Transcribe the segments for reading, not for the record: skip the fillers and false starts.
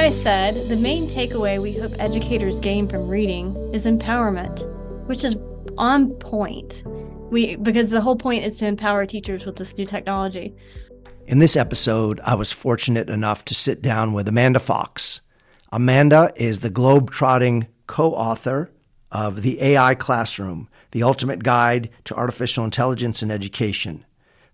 I said, the main takeaway we hope educators gain from reading is empowerment, which is on point. Because the whole point is to empower teachers with this new technology. In this episode, I was fortunate enough to sit down with Amanda Fox. Amanda is the globe-trotting co-author of The AI Classroom, the ultimate guide to artificial intelligence in education.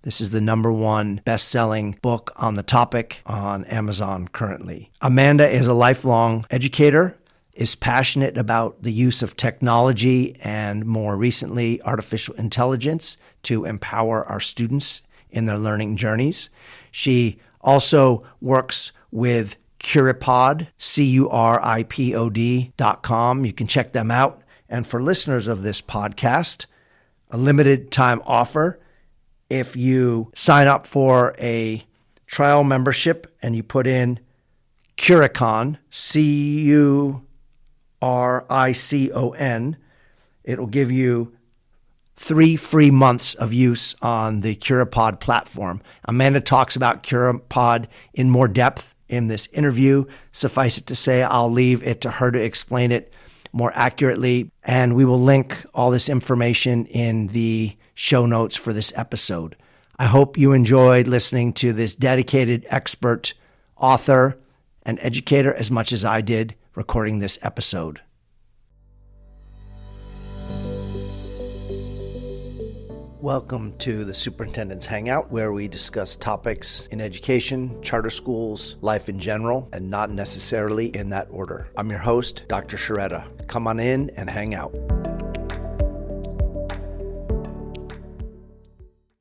This is the #1 best-selling book on the topic on Amazon currently. Amanda is a lifelong educator, is passionate about the use of technology and, more recently, artificial intelligence to empower our students in their learning journeys. She also works with Curipod, CURIPOD.com. You can check them out. And for listeners of this podcast, a limited time offer. If you sign up for a trial membership and you put in Curicon, CURICON, it'll give you 3 free months of use on the Curipod platform. Amanda talks about Curipod in more depth in this interview. Suffice it to say, I'll leave it to her to explain it more accurately, and we will link all this information in the show notes for this episode. I hope you enjoyed listening to this dedicated expert, author, and educator as much as I did recording this episode. Welcome to the Superintendent's Hangout, where we discuss topics in education, charter schools, life in general, and not necessarily in that order. I'm your host, Dr. Sharetta. Come on in and hang out.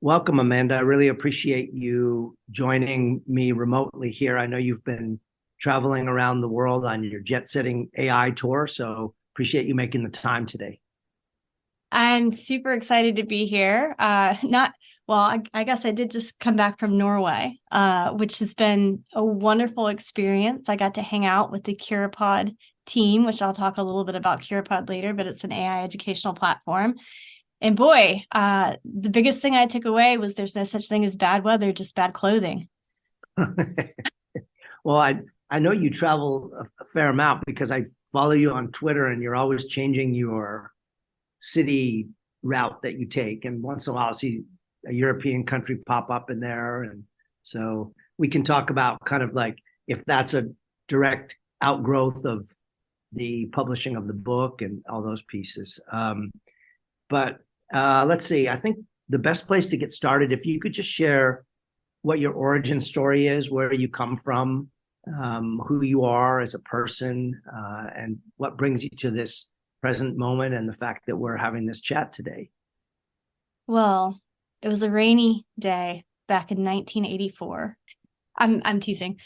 Welcome, Amanda. I really appreciate you joining me remotely here. I know you've been traveling around the world on your jet-setting AI tour, so appreciate you making the time today. I'm super excited to be here. I guess I did just come back from Norway, which has been a wonderful experience. I got to hang out with the Curipod team, which I'll talk a little bit about Curipod later, but it's an AI educational platform. And boy, the biggest thing I took away was there's no such thing as bad weather, just bad clothing. Well, I know you travel a fair amount because I follow you on Twitter and you're always changing your city route that you take. And once in a while, I'll see a European country pop up in there. And so we can talk about kind of like if that's a direct outgrowth of the publishing of the book and all those pieces. But let's see, I think the best place to get started, if you could just share what your origin story is, where you come from, who you are as a person, and what brings you to this present moment and the fact that we're having this chat today. Well, it was a rainy day back in 1984. I'm teasing.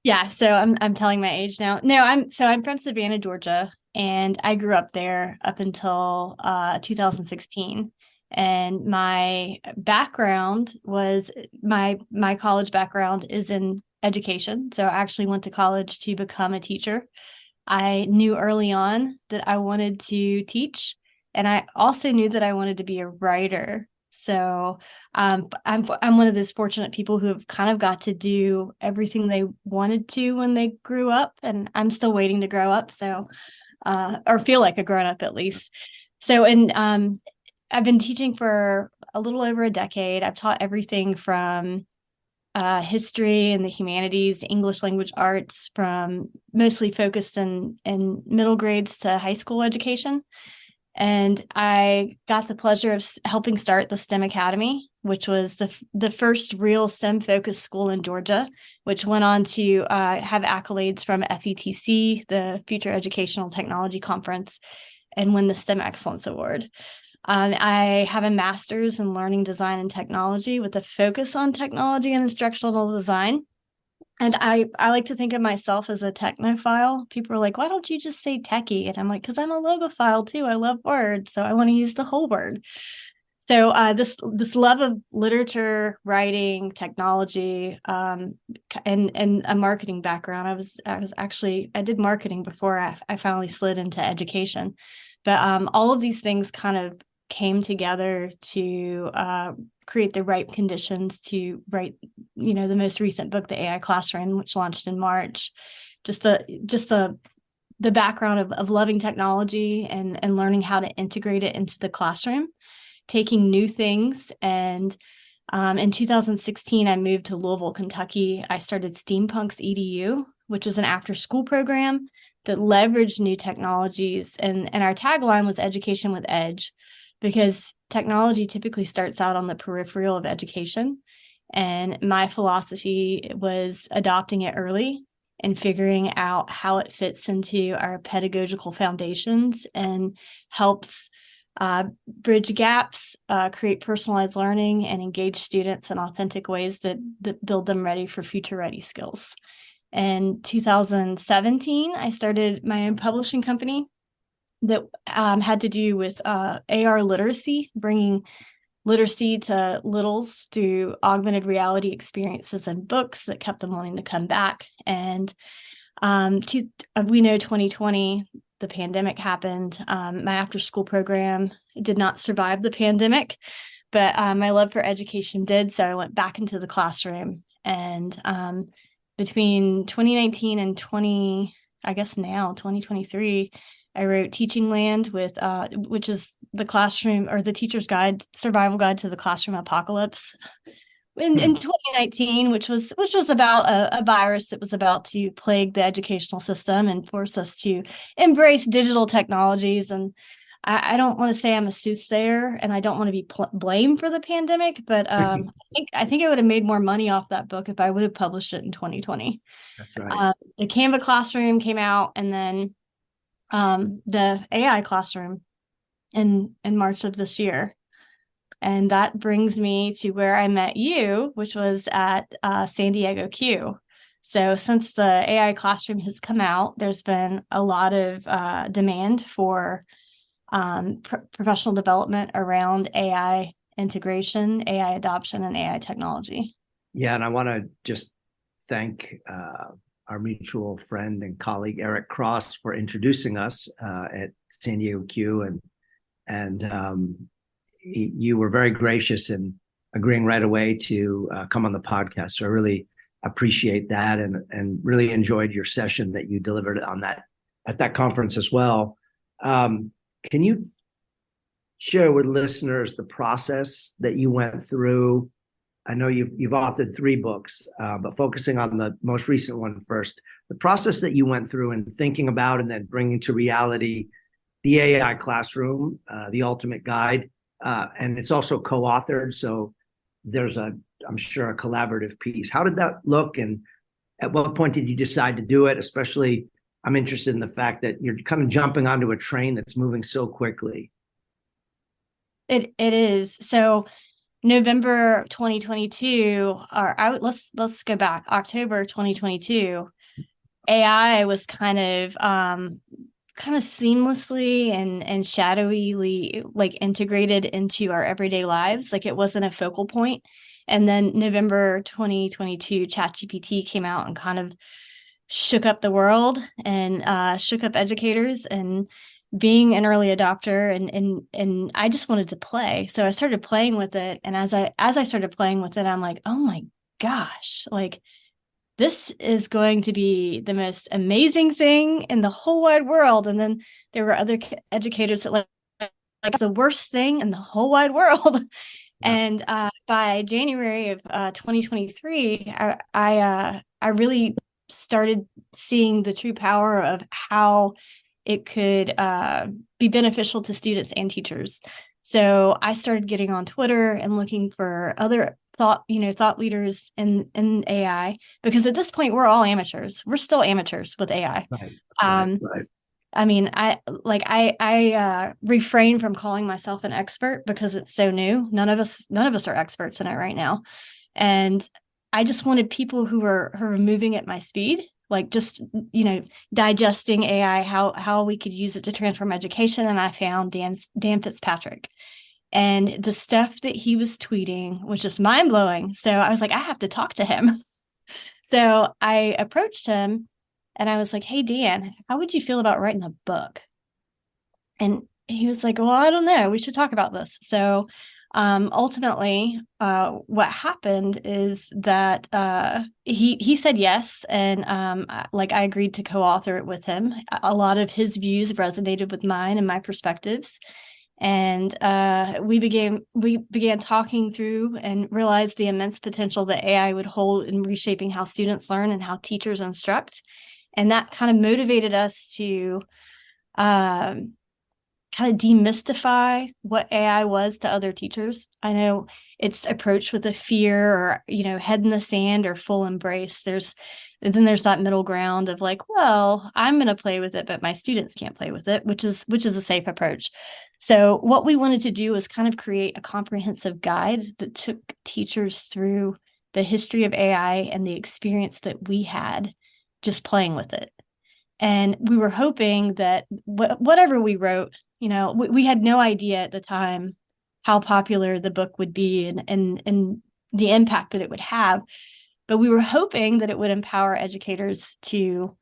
Yeah, so I'm telling my age now. No, I'm from Savannah, Georgia, and I grew up there up until 2016. And my background was my college background is in education. So I actually went to college to become a teacher. I knew early on that I wanted to teach, and I also knew that I wanted to be a writer. So I'm one of those fortunate people who have kind of got to do everything they wanted to when they grew up, and I'm still waiting to grow up. So, or feel like a grown up at least. So, I've been teaching for a little over a decade. I've taught everything from history and the humanities, English language arts, from mostly focused in middle grades to high school education. And I got the pleasure of helping start the STEM Academy, which was the first real STEM-focused school in Georgia, which went on to have accolades from FETC, the Future Educational Technology Conference, and win the STEM Excellence Award. I have a master's in learning design and technology with a focus on technology and instructional design. And I like to think of myself as a technophile. People are like, why don't you just say techie? And I'm like, because I'm a logophile too. I love words. So I want to use the whole word. So this love of literature, writing, technology, and a marketing background. I did marketing before I finally slid into education. But all of these things kind of came together to create the right conditions to write, the most recent book, The AI Classroom, which launched in March. Just the background of loving technology and learning how to integrate it into the classroom, taking new things. And in 2016, I moved to Louisville, Kentucky. I started Steampunks EDU, which was an after-school program that leveraged new technologies. And our tagline was Education with Edge, because technology typically starts out on the peripheral of education. And my philosophy was adopting it early and figuring out how it fits into our pedagogical foundations and helps bridge gaps, create personalized learning, and engage students in authentic ways that build them ready for future-ready skills. In 2017, I started my own publishing company that had to do with AR literacy, bringing literacy to littles through augmented reality experiences and books that kept them wanting to come back. And we know 2020, the pandemic happened. My after-school program did not survive the pandemic, but my love for education did. So I went back into the classroom. And between 2019 and 2023, I wrote Teaching Land which is the classroom, or the teacher's guide, survival guide to the classroom apocalypse. In 2019, which was about a virus that was about to plague the educational system and force us to embrace digital technologies. And I don't want to say I'm a soothsayer, and I don't want to be blamed for the pandemic, but I think I would have made more money off that book if I would have published it in 2020. That's right. The Canva Classroom came out, and then the AI Classroom in March of this year. And that brings me to where I met you, which was at San Diego Q. So since the AI Classroom has come out, there's been a lot of demand for professional development around AI integration, AI adoption, and AI technology. Yeah, and I want to just thank our mutual friend and colleague Eric Cross for introducing us at San Diego Q, and you were very gracious in agreeing right away to come on the podcast. So I really appreciate that, and really enjoyed your session that you delivered at that conference as well. Can you share with listeners the process that you went through? I know you've authored 3 books, but focusing on the most recent one first, the process that you went through and thinking about and then bringing to reality the AI Classroom, the ultimate guide. And it's also co-authored, so there's I'm sure, a collaborative piece. How did that look, and at what point did you decide to do it? Especially, I'm interested in the fact that you're kind of jumping onto a train that's moving so quickly. It is. So November 2022, let's go back. October 2022, AI was kind of seamlessly and shadowily like integrated into our everyday lives. Like it wasn't a focal point. And then November 2022, ChatGPT came out and kind of shook up the world and shook up educators. And being an early adopter, and I just wanted to play. So I started playing with it. And as I started playing with it, I'm like, oh my gosh, like this is going to be the most amazing thing in the whole wide world. And then there were other educators that like the worst thing in the whole wide world. Yeah. And by January of 2023, I really started seeing the true power of how it could be beneficial to students and teachers. So I started getting on Twitter and looking for other thought leaders in AI, because at this point we're all amateurs. We're still amateurs with AI. Right. I mean, I refrain from calling myself an expert because it's so new. None of us are experts in it right now. And I just wanted people who are moving at my speed, like just, digesting AI, how we could use it to transform education. And I found Dan Fitzpatrick. And the stuff that he was tweeting was just mind blowing. So I was like, I have to talk to him. So I approached him and I was like, hey, Dan, how would you feel about writing a book? And he was like, well, I don't know, we should talk about this. So ultimately, what happened is that he said yes, and like I agreed to co-author it with him. A lot of his views resonated with mine and my perspectives, and we began talking through and realized the immense potential that AI would hold in reshaping how students learn and how teachers instruct, and that kind of motivated us to um, kind of demystify what AI was to other teachers. I know it's approached with a fear or, head in the sand or full embrace. There's that middle ground of like, well, I'm going to play with it, but my students can't play with it, which is a safe approach. So what we wanted to do was kind of create a comprehensive guide that took teachers through the history of AI and the experience that we had just playing with it. And we were hoping that whatever we wrote, we had no idea at the time how popular the book would be and the impact that it would have. But we were hoping that it would empower educators to,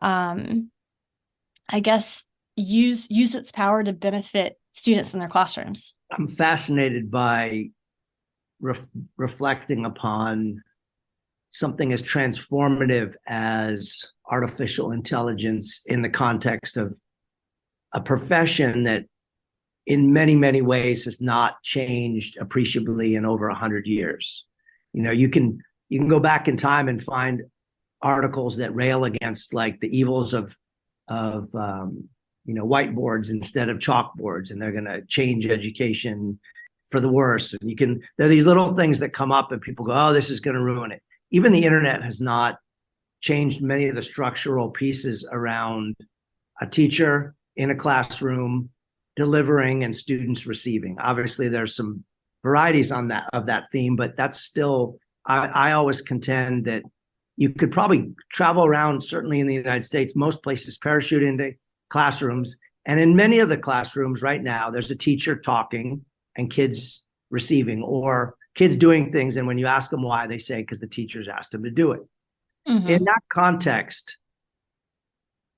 I guess, use its power to benefit students in their classrooms. I'm fascinated by reflecting upon something as transformative as artificial intelligence in the context of a profession that in many, many ways has not changed appreciably in over 100 years. You can go back in time and find articles that rail against like the evils of whiteboards instead of chalkboards, and they're going to change education for the worse. And there are these little things that come up and people go, oh, this is going to ruin it. Even the internet has not changed many of the structural pieces around a teacher in a classroom delivering and students receiving. Obviously, there's some varieties of that theme, but that's still, I always contend that you could probably travel around, certainly in the United States, most places parachute into classrooms. And in many of the classrooms right now, there's a teacher talking and kids receiving, or kids doing things. And when you ask them why, they say, because the teachers asked them to do it. Mm-hmm. In that context,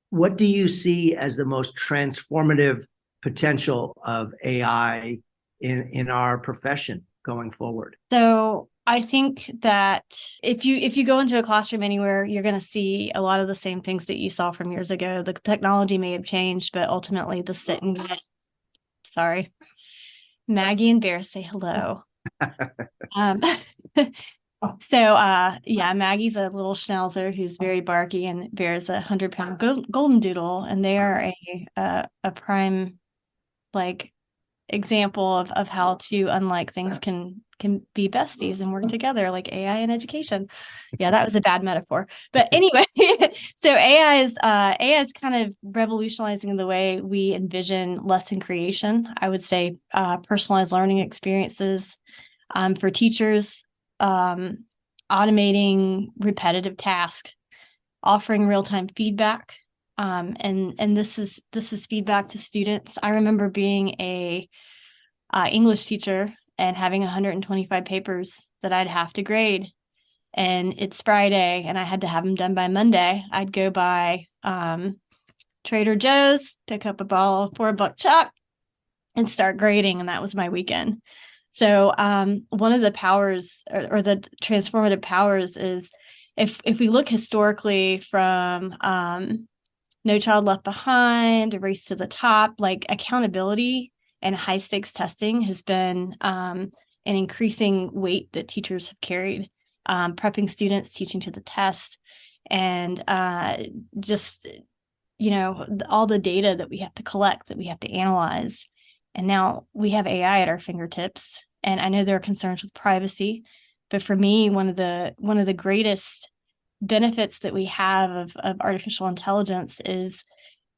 what do you see as the most transformative potential of AI in our profession going forward? So I think that if you go into a classroom anywhere, you're going to see a lot of the same things that you saw from years ago. The technology may have changed, but ultimately the sit and get. Sorry, Maggie and Bear say hello. Yeah, Maggie's a little schnauzer who's very barky, and Bear's 100-pound golden doodle, and they are a prime like example of how two unlike things can be besties and work together, like AI and education. Yeah, that was a bad metaphor, but anyway. So AI is kind of revolutionizing the way we envision lesson creation. I would say personalized learning experiences for teachers, automating repetitive tasks, offering real-time feedback. And this is feedback to students. I remember being a English teacher and having 125 papers that I'd have to grade. And it's Friday and I had to have them done by Monday. I'd go by Trader Joe's, pick up a ball of $4 chalk and start grading. And that was my weekend. So one of the powers or the transformative powers is if we look historically from No Child Left Behind, A Race to the Top, like accountability and high stakes testing has been an increasing weight that teachers have carried, prepping students, teaching to the test, and just, all the data that we have to collect, that we have to analyze. And now we have AI at our fingertips. And I know there are concerns with privacy, but for me, one of the greatest benefits that we have of artificial intelligence is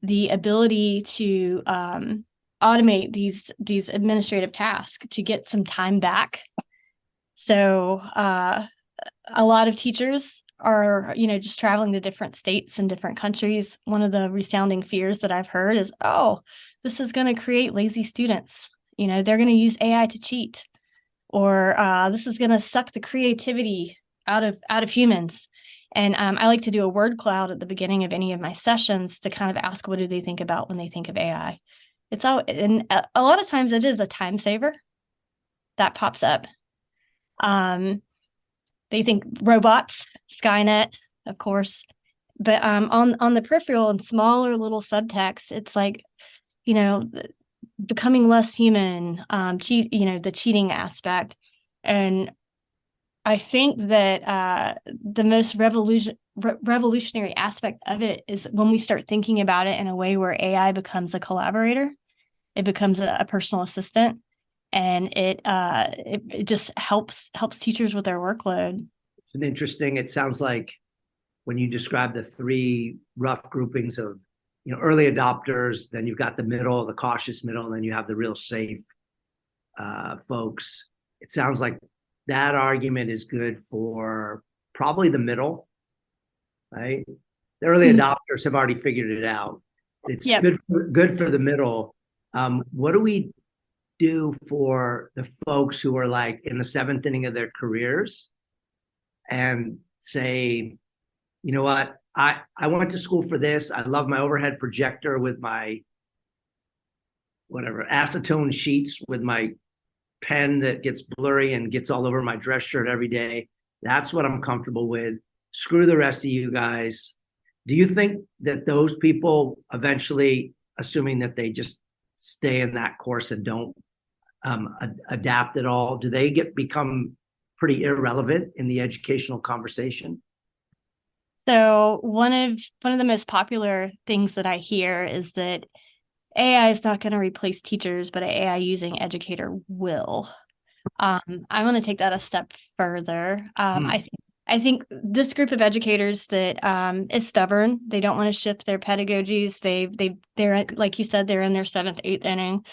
the ability to automate these administrative tasks to get some time back. So a lot of teachers are, just traveling to different states and different countries. One of the resounding fears that I've heard is, oh, this is going to create lazy students. They're going to use AI to cheat, or this is going to suck the creativity out of humans. And I like to do a word cloud at the beginning of any of my sessions to kind of ask, what do they think about when they think of AI? It's all, and a lot of times it is a time saver that pops up. Um, they think robots, Skynet, of course, but on the peripheral and smaller little subtext, it's like, you know, becoming less human, the cheating aspect. And I think that the most revolutionary aspect of it is when we start thinking about it in a way where AI becomes a collaborator, it becomes a personal assistant, and it just helps teachers with their workload. It's an interesting, it sounds like when you describe the three rough groupings of, early adopters, then you've got the middle, the cautious middle, and then you have the real safe folks. It sounds like that argument is good for probably the middle, right? The early adopters have already figured it out. It's Yep. good for the middle. What do we do for the folks who are like in the seventh inning of their careers and say, you know what, I went to school for this. I love my overhead projector with my whatever acetone sheets with my pen that gets blurry and gets all over my dress shirt every day. That's what I'm comfortable with. Screw the rest of you guys. Do you think that those people eventually, assuming that they just stay in that course and don't adapt at all, do they become pretty irrelevant in the educational conversation? So one of the most popular things that I hear is that AI is not going to replace teachers, but an AI using educator will. I want to take that a step further. I think this group of educators that is stubborn. They don't want to shift their pedagogies. They're like you said, they're in their seventh, eighth inning.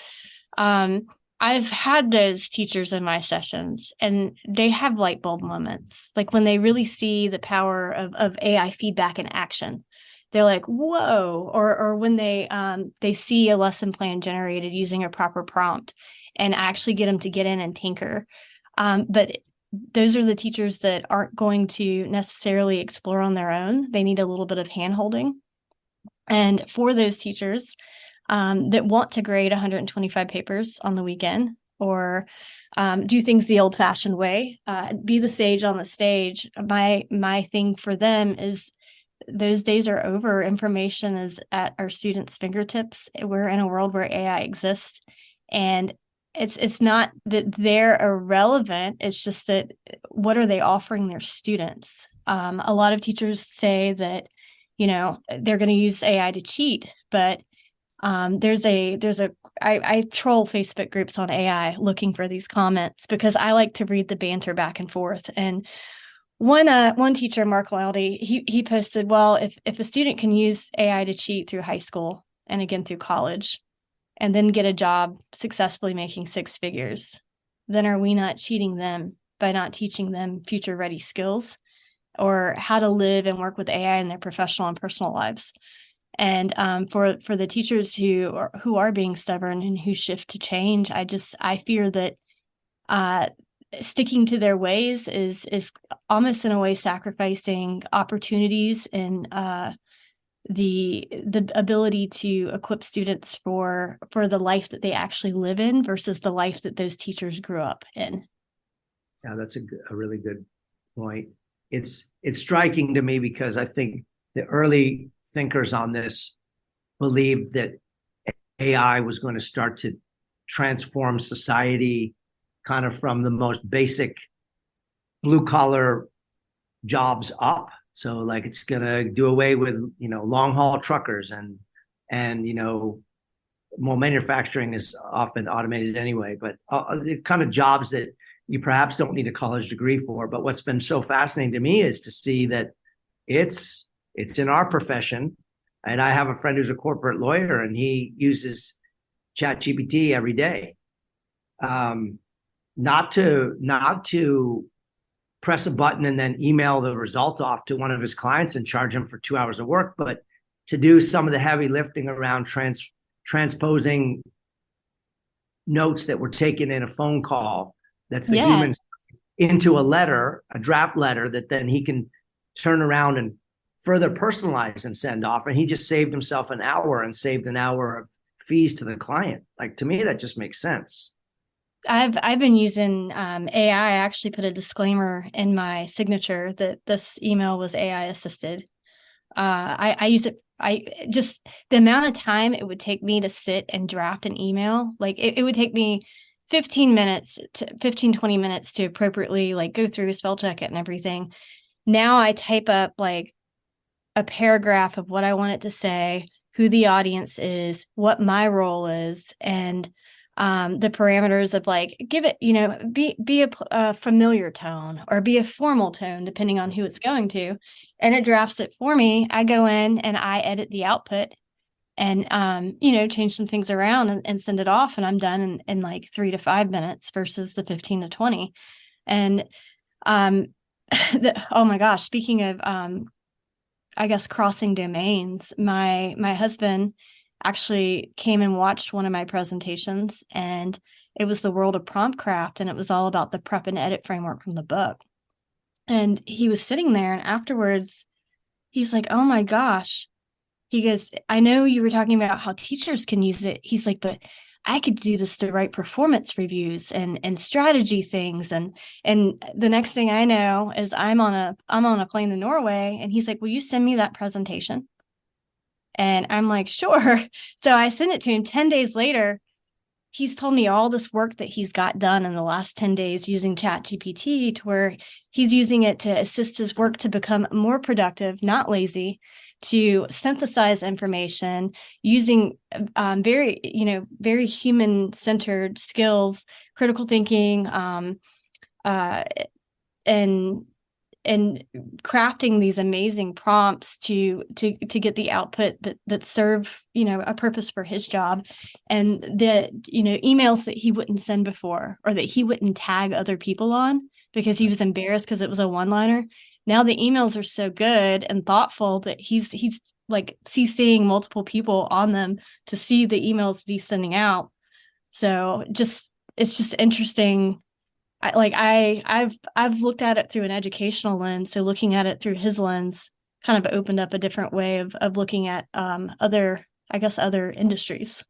I've had those teachers in my sessions, and they have light bulb moments, like when they really see the power of AI feedback in action. They're like, whoa, or when they see a lesson plan generated using a proper prompt and actually get them to get in and tinker. But those are the teachers that aren't going to necessarily explore on their own. They need a little bit of hand holding. And for those teachers that want to grade 125 papers on the weekend, or do things the old-fashioned way, be the sage on the stage, my thing for them is those days are over. Information is at our students' fingertips. We're in a world where AI exists, and it's not that they're irrelevant. It's just that what are they offering their students? A lot of teachers say that, they're going to use AI to cheat, but I troll Facebook groups on AI looking for these comments because I like to read the banter back and forth. And one teacher, Mark Laudy, he posted, well, if a student can use AI to cheat through high school and again through college and then get a job successfully making six figures, then are we not cheating them by not teaching them future ready skills or how to live and work with AI in their professional and personal lives? And for the teachers who are being stubborn and who shift to change, I fear that sticking to their ways is almost in a way sacrificing opportunities and the ability to equip students for the life that they actually live in versus the life that those teachers grew up in. Yeah, that's a really good point. It's striking to me because I think the early thinkers on this believed that AI was going to start to transform society kind of from the most basic blue collar jobs up. So like it's going to do away with, long haul truckers and, well, manufacturing is often automated anyway, but the kind of jobs that you perhaps don't need a college degree for. But what's been so fascinating to me is to see that it's in our profession. And I have a friend who's a corporate lawyer and he uses ChatGPT every day. Not to press a button and then email the result off to one of his clients and charge him for 2 hours of work, but to do some of the heavy lifting around transposing notes that were taken in a phone call that's the humans into a draft letter that then he can turn around and further personalize and send off. And he just saved himself an hour and saved an hour of fees to the client. Like, to me, that just makes sense. I've been using AI. I actually put a disclaimer in my signature that this email was AI assisted. I use it. I just the amount of time it would take me to sit and draft an email, like it would take me 20 minutes to appropriately like go through, spell check it and everything. Now I type up like a paragraph of what I want it to say, who the audience is, what my role is, and the parameters of like give it, be a familiar tone or be a formal tone depending on who it's going to, and it drafts it for me. I go in and I edit the output and change some things around and send it off, and I'm done in like 3 to 5 minutes versus the 15 to 20. And oh my gosh, speaking of I guess crossing domains, my husband actually came and watched one of my presentations, and it was the world of prompt craft, and it was all about the prep and edit framework from the book. And he was sitting there, and afterwards he's like, oh my gosh, he goes, I know you were talking about how teachers can use it. He's like, but I could do this to write performance reviews and strategy things. And the next thing I know is I'm on a plane to Norway, and he's like, will you send me that presentation? And I'm like, sure. So I sent it to him. 10 days later, he's told me all this work that he's got done in the last 10 days using ChatGPT, to where he's using it to assist his work to become more productive, not lazy, to synthesize information using very human-centered skills, critical thinking, and and crafting these amazing prompts to get the output that serve a purpose for his job. And the emails that he wouldn't send before, or that he wouldn't tag other people on because he was embarrassed because it was a one-liner, now the emails are so good and thoughtful that he's like CCing multiple people on them to see the emails that he's sending out. So it's just interesting. I've looked at it through an educational lens. So looking at it through his lens kind of opened up a different way of looking at other industries.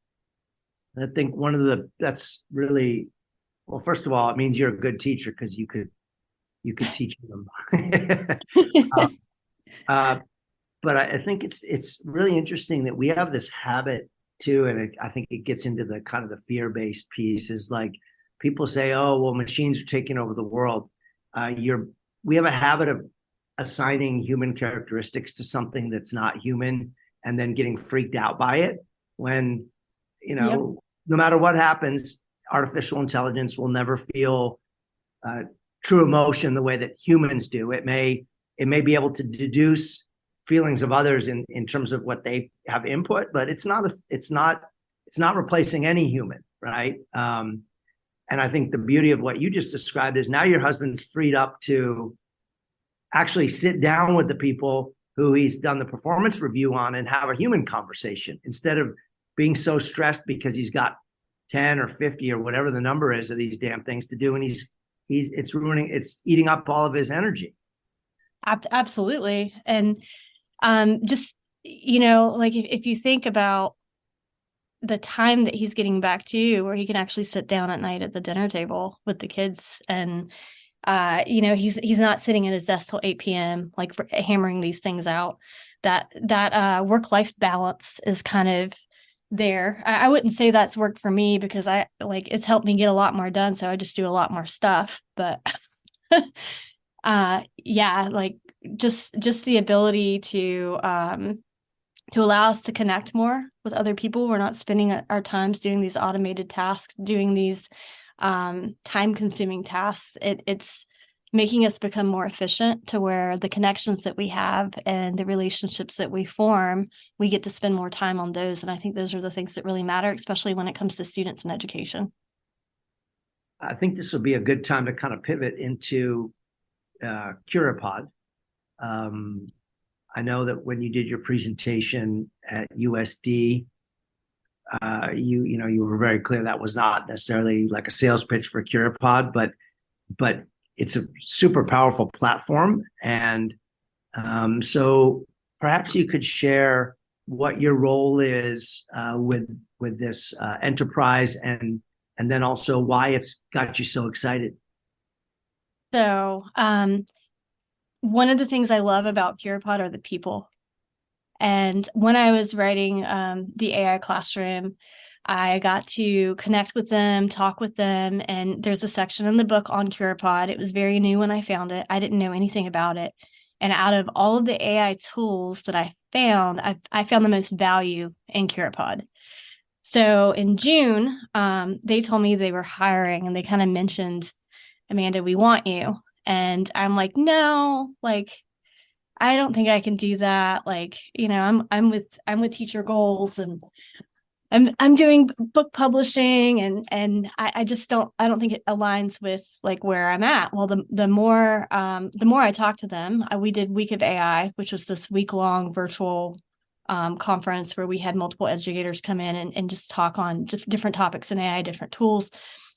I think that's really, well, first of all, it means you're a good teacher because you could teach them. uh, but I think it's really interesting that we have this habit too, and I think it gets into the kind of the fear-based piece. Is like, people say, "Oh, well, machines are taking over the world." We have a habit of assigning human characteristics to something that's not human, and then getting freaked out by it. When Yep. no matter what happens, artificial intelligence will never feel true emotion the way that humans do. It may be able to deduce feelings of others in terms of what they have input, but it's not replacing any human, right? And I think the beauty of what you just described is now your husband's freed up to actually sit down with the people who he's done the performance review on and have a human conversation, instead of being so stressed because he's got 10 or 50 or whatever the number is of these damn things to do. And it's eating up all of his energy. Absolutely. And just, like if you think about the time that he's getting back to, where he can actually sit down at night at the dinner table with the kids, and he's not sitting at his desk till 8 p.m. like hammering these things out. That work-life balance is kind of there. I wouldn't say that's worked for me, because it's helped me get a lot more done, so I just do a lot more stuff. But yeah, like just the ability to allow us to connect more with other people. We're not spending our times doing these automated tasks, doing these time-consuming tasks. It's making us become more efficient, to where the connections that we have and the relationships that we form, we get to spend more time on those. And I think those are the things that really matter, especially when it comes to students and education. I think this will be a good time to kind of pivot into Curipod. I know that when you did your presentation at USD, you were very clear that was not necessarily like a sales pitch for Curipod, but it's a super powerful platform. And so perhaps you could share what your role is with this enterprise, and then also why it's got you so excited. So, one of the things I love about CuraPod are the people. And when I was writing the AI classroom, I got to connect with them, talk with them, and there's a section in the book on CuraPod. It was very new when I found it. I didn't know anything about it. And out of all of the AI tools that I found the most value in CuraPod. So in June, they told me they were hiring and they kind of mentioned, Amanda, we want you. And I'm like, no, like, I don't think I can do that. Like, I'm with Teacher Goals, and I'm doing book publishing, and I just don't think it aligns with like where I'm at. Well, the more I talked to them, we did Week of AI, which was this week-long virtual conference where we had multiple educators come in and just talk on different topics in AI, different tools.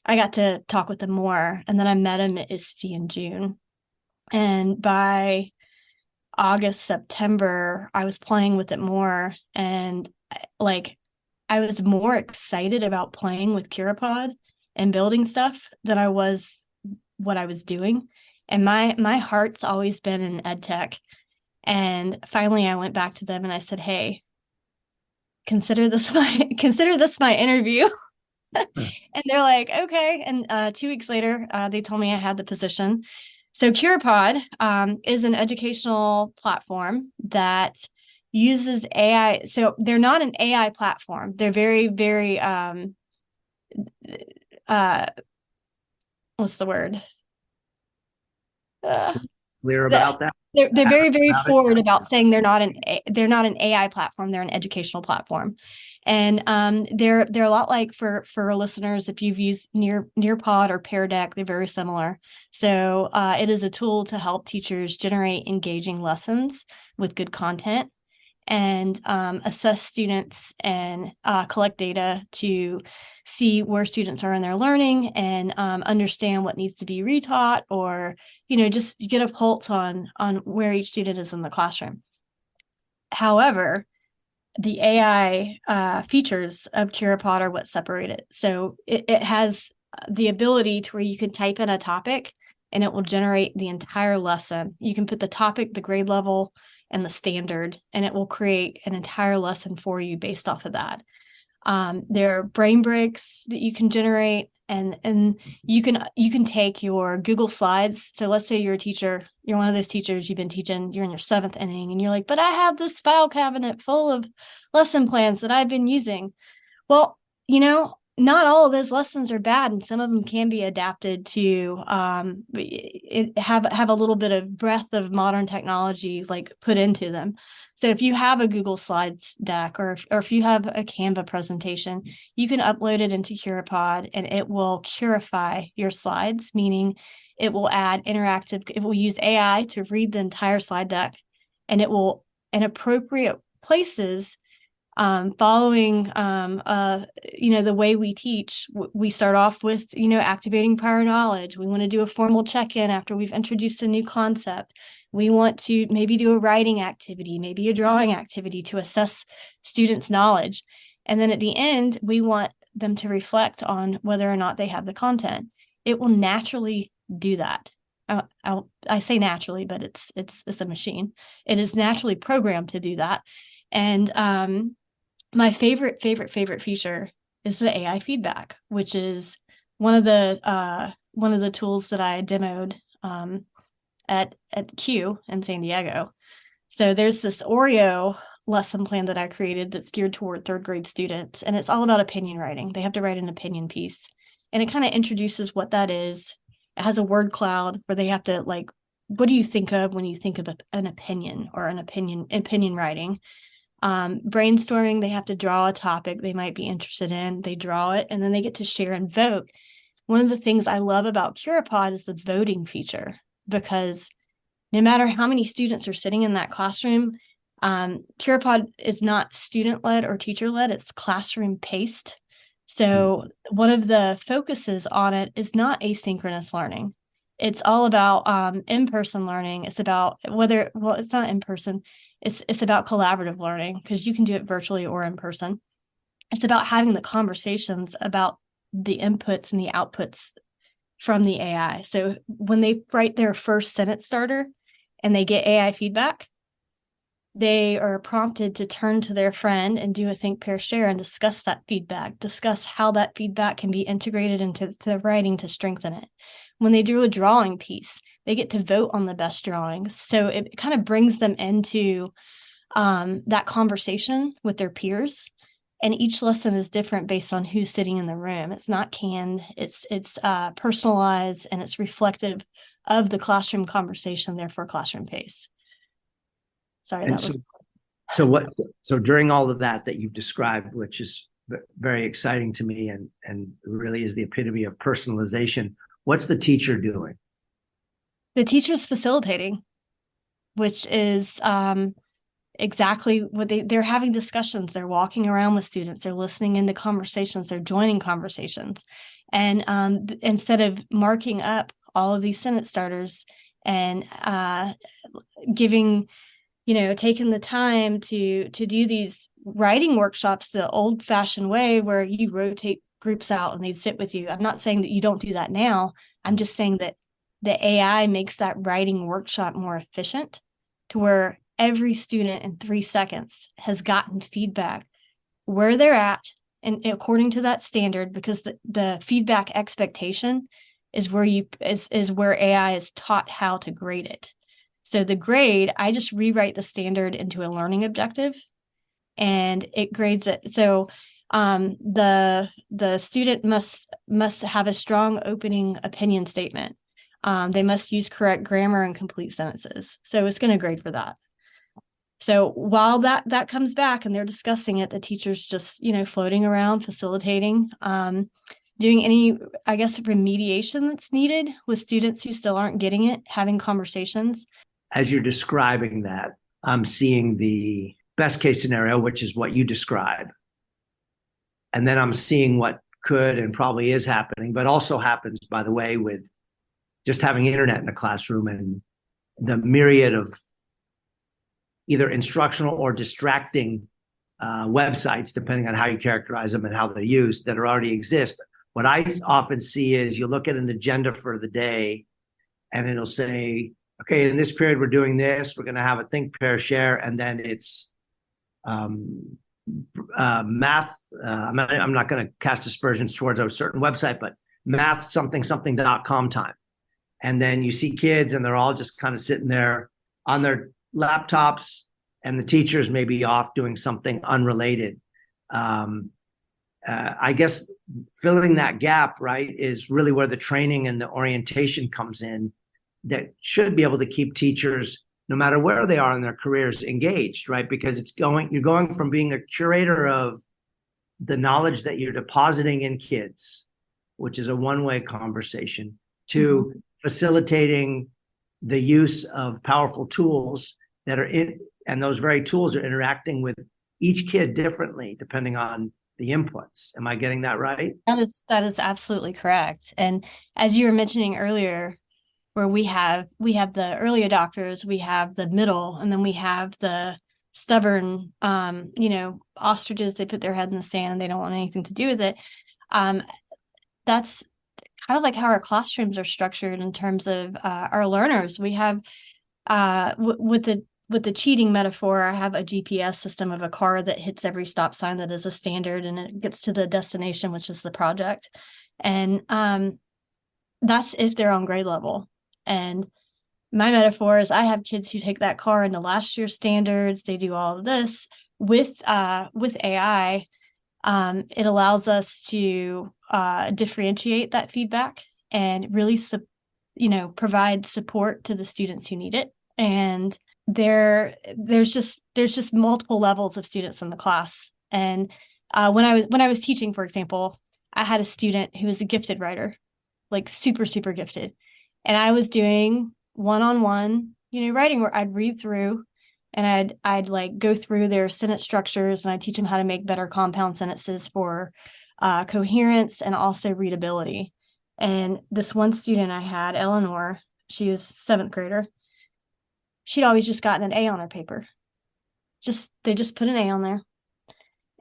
I got to talk with them more, and then I met him at ISTE in June. And by August, September, I was playing with it more, and like I was more excited about playing with CuraPod and building stuff than I was what I was doing. And my heart's always been in ed tech. And finally I went back to them and I said, hey, consider this my interview. And they're like, okay. And 2 weeks later, they told me I had the position. So CuraPod is an educational platform that uses AI. So they're not an AI platform. They're very, very, what's the word? Clear about that? They're very, very About it? forward about saying they're not an AI platform. They're an educational platform, and they're a lot like for listeners. If you've used Nearpod or Pear Deck, they're very similar. So it is a tool to help teachers generate engaging lessons with good content, and assess students and collect data to see where students are in their learning and understand what needs to be retaught, or just get a pulse on where each student is in the classroom. However, the AI features of CuraPod are what separate it. So it has the ability to where you can type in a topic and it will generate the entire lesson. You can put the topic, the grade level, and the standard, and it will create an entire lesson for you based off of that. There are brain breaks that you can generate, and you can take your Google Slides. So let's say you're a teacher, you're one of those teachers, you've been teaching, you're in your 7th inning, and you're like, but I have this file cabinet full of lesson plans that I've been using. Well, not all of those lessons are bad, and some of them can be adapted to have a little bit of breadth of modern technology like put into them. So if you have a Google Slides deck, or if you have a Canva presentation, you can upload it into CuraPod and it will curify your slides, meaning it will it will use AI to read the entire slide deck, and it will, in appropriate places, following the way we teach. We start off with activating prior knowledge. We want to do a formal check-in after we've introduced a new concept. We want to maybe do a writing activity, maybe a drawing activity to assess students' knowledge, and then at the end we want them to reflect on whether or not they have the content. It will naturally do that. I say naturally, but it's a machine. It is naturally programmed to do that. And my favorite feature is the AI feedback, which is one of the tools that I demoed at CUE in San Diego. So there's this Oreo lesson plan that I created that's geared toward 3rd grade students, and it's all about opinion writing. They have to write an opinion piece, and it kind of introduces what that is. It has a word cloud where they have to, like, what do you think of when you think of an opinion or an opinion writing? Brainstorming, they have to draw a topic they might be interested in. They draw it, and then they get to share and vote. One of the things I love about CuraPod is the voting feature, because no matter how many students are sitting in that classroom, CuraPod is not student-led or teacher-led, it's classroom-paced. So one of the focuses on it is not asynchronous learning. It's all about in-person learning. It's about well, it's not in person. It's about collaborative learning because you can do it virtually or in person. It's about having the conversations about the inputs and the outputs from the AI. So when they write their first sentence starter and they get AI feedback, they are prompted to turn to their friend and do a think, pair, share and discuss that feedback, discuss how that feedback can be integrated into the writing to strengthen it. When they do a drawing piece, they get to vote on the best drawings. So it kind of brings them into that conversation with their peers. And each lesson is different based on who's sitting in the room. It's not canned, it's personalized, and it's reflective of the classroom conversation, therefore classroom pace. Sorry, And that was. so during all of that you've described, which is very exciting to me and really is the epitome of personalization, what's the teacher doing? The teacher's facilitating, which is exactly what they're having discussions. They're walking around with students. They're listening into conversations. They're joining conversations. And instead of marking up all of these sentence starters and giving, taking the time to do these writing workshops the old fashioned way where you rotate groups out and they sit with you. I'm not saying that you don't do that now. I'm just saying that the AI makes that writing workshop more efficient to where every student in 3 seconds has gotten feedback where they're at and according to that standard, because the feedback expectation is where is where AI is taught how to grade it. So the grade, I just rewrite the standard into a learning objective and it grades it. So the student must have a strong opening opinion statement. They must use correct grammar and complete sentences. So it's going to grade for that. So while that comes back and they're discussing it, the teacher's just, floating around, facilitating, doing any, I guess, remediation that's needed with students who still aren't getting it, having conversations. As you're describing that, I'm seeing the best case scenario, which is what you describe. And then I'm seeing what could and probably is happening, but also happens, by the way, with just having internet in the classroom and the myriad of either instructional or distracting websites, depending on how you characterize them and how they're used, that already exist. What I often see is you look at an agenda for the day and it'll say, okay, in this period, we're doing this, we're going to have a think, pair, share, and then it's math. I'm not going to cast aspersions towards a certain website, but math something.com time. And then you see kids and they're all just kind of sitting there on their laptops and the teachers may be off doing something unrelated. I guess filling that gap, right, is really where the training and the orientation comes in that should be able to keep teachers, no matter where they are in their careers, engaged, right? Because you're going from being a curator of the knowledge that you're depositing in kids, which is a one-way conversation, to facilitating the use of powerful tools that are in, and those very tools are interacting with each kid differently depending on the inputs. Am I getting that right? That is absolutely correct. And as you were mentioning earlier, where we have the early adopters, we have the middle, and then we have the stubborn, ostriches. They put their head in the sand and they don't want anything to do with it. That's kind of like how our classrooms are structured in terms of our learners. We have with the cheating metaphor, I have a GPS system of a car that hits every stop sign that is a standard and it gets to the destination, which is the project. And that's if they're on grade level. And my metaphor is I have kids who take that car into last year's standards. They do all of this with AI. It allows us to differentiate that feedback and really, provide support to the students who need it. And there's just multiple levels of students in the class. And when I was teaching, for example, I had a student who was a gifted writer, like super, super gifted. And I was doing one-on-one, writing where I'd read through and I'd like go through their sentence structures and I'd teach them how to make better compound sentences for coherence and also readability. And this one student I had, Eleanor, she was seventh grader. She'd always just gotten an A on her paper. They just put an A on there.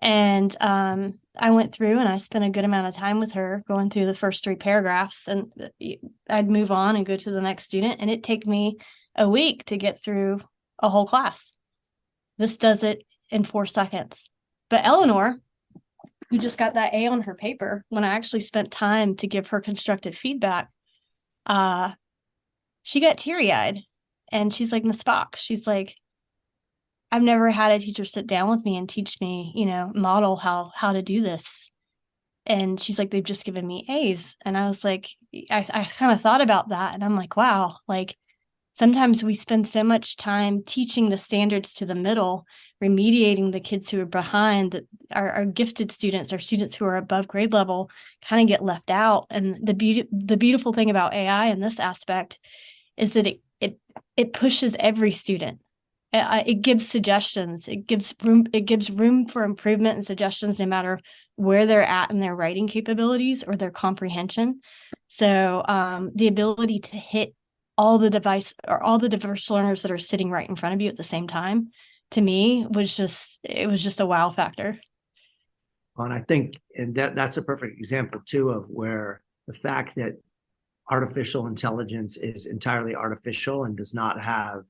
And I went through and I spent a good amount of time with her going through the first three paragraphs, and I'd move on and go to the next student. And it'd take me a week to get through a whole class. This does it in 4 seconds. But Eleanor, who just got that A on her paper, when I actually spent time to give her constructive feedback, uh, she got teary eyed. And she's like, Miss Fox, she's like, I've never had a teacher sit down with me and teach me, model how to do this. And she's like, they've just given me A's. And I was like, I kind of thought about that. And I'm like, wow, like sometimes we spend so much time teaching the standards to the middle, remediating the kids who are behind, that our gifted students, our students who are above grade level kind of get left out. And the beautiful thing about AI in this aspect is that it pushes every student. It gives suggestions. It gives room for improvement and suggestions, no matter where they're at in their writing capabilities or their comprehension. So the ability to hit all the diverse learners that are sitting right in front of you at the same time, to me, was just a wow factor. And I think, and that's a perfect example too of where the fact that artificial intelligence is entirely artificial and does not have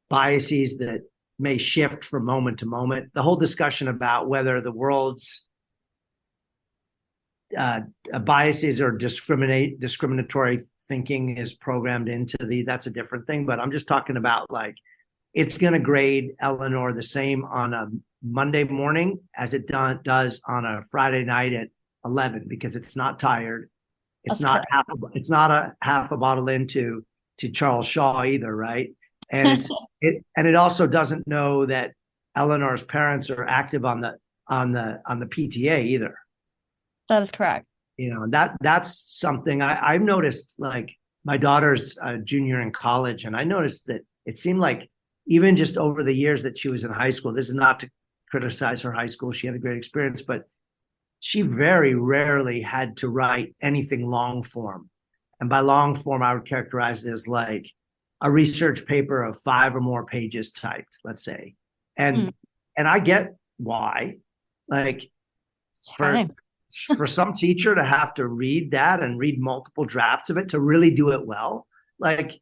biases that may shift from moment to moment. The whole discussion about whether the world's biases or discriminatory thinking is programmed into that's a different thing. But I'm just talking about, like, it's going to grade Eleanor the same on a Monday morning as it does on a Friday night at 11, because it's not tired. It's not a half a bottle into Charles Shaw either, right? And it also doesn't know that Eleanor's parents are active on the PTA either. That is correct. That's something I've noticed. Like, my daughter's a junior in college, and I noticed that it seemed like even just over the years that she was in high school, this is not to criticize her high school, she had a great experience, but she very rarely had to write anything long form. And by long form, I would characterize it as like a research paper of 5 or more pages typed, let's say. And I get why. Like, for some teacher to have to read that and read multiple drafts of it to really do it well, like,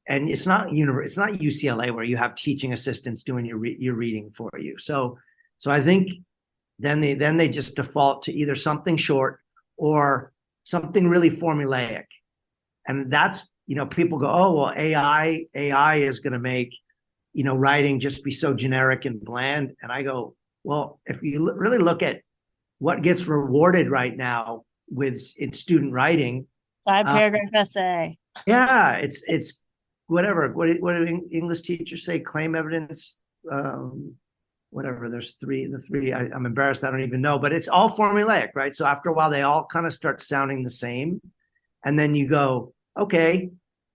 and it's not UCLA where you have teaching assistants doing your reading for you. So I think then they just default to either something short or something really formulaic. And that's, people go, oh, well, AI is going to make, writing just be so generic and bland. And I go, well, if you really look at what gets rewarded right now in student writing, 5-paragraph essay. Yeah, it's whatever. What do English teachers say? Claim evidence, whatever. There's the three. I'm embarrassed. I don't even know, but it's all formulaic, right? So after a while, they all kind of start sounding the same, and then you go, okay,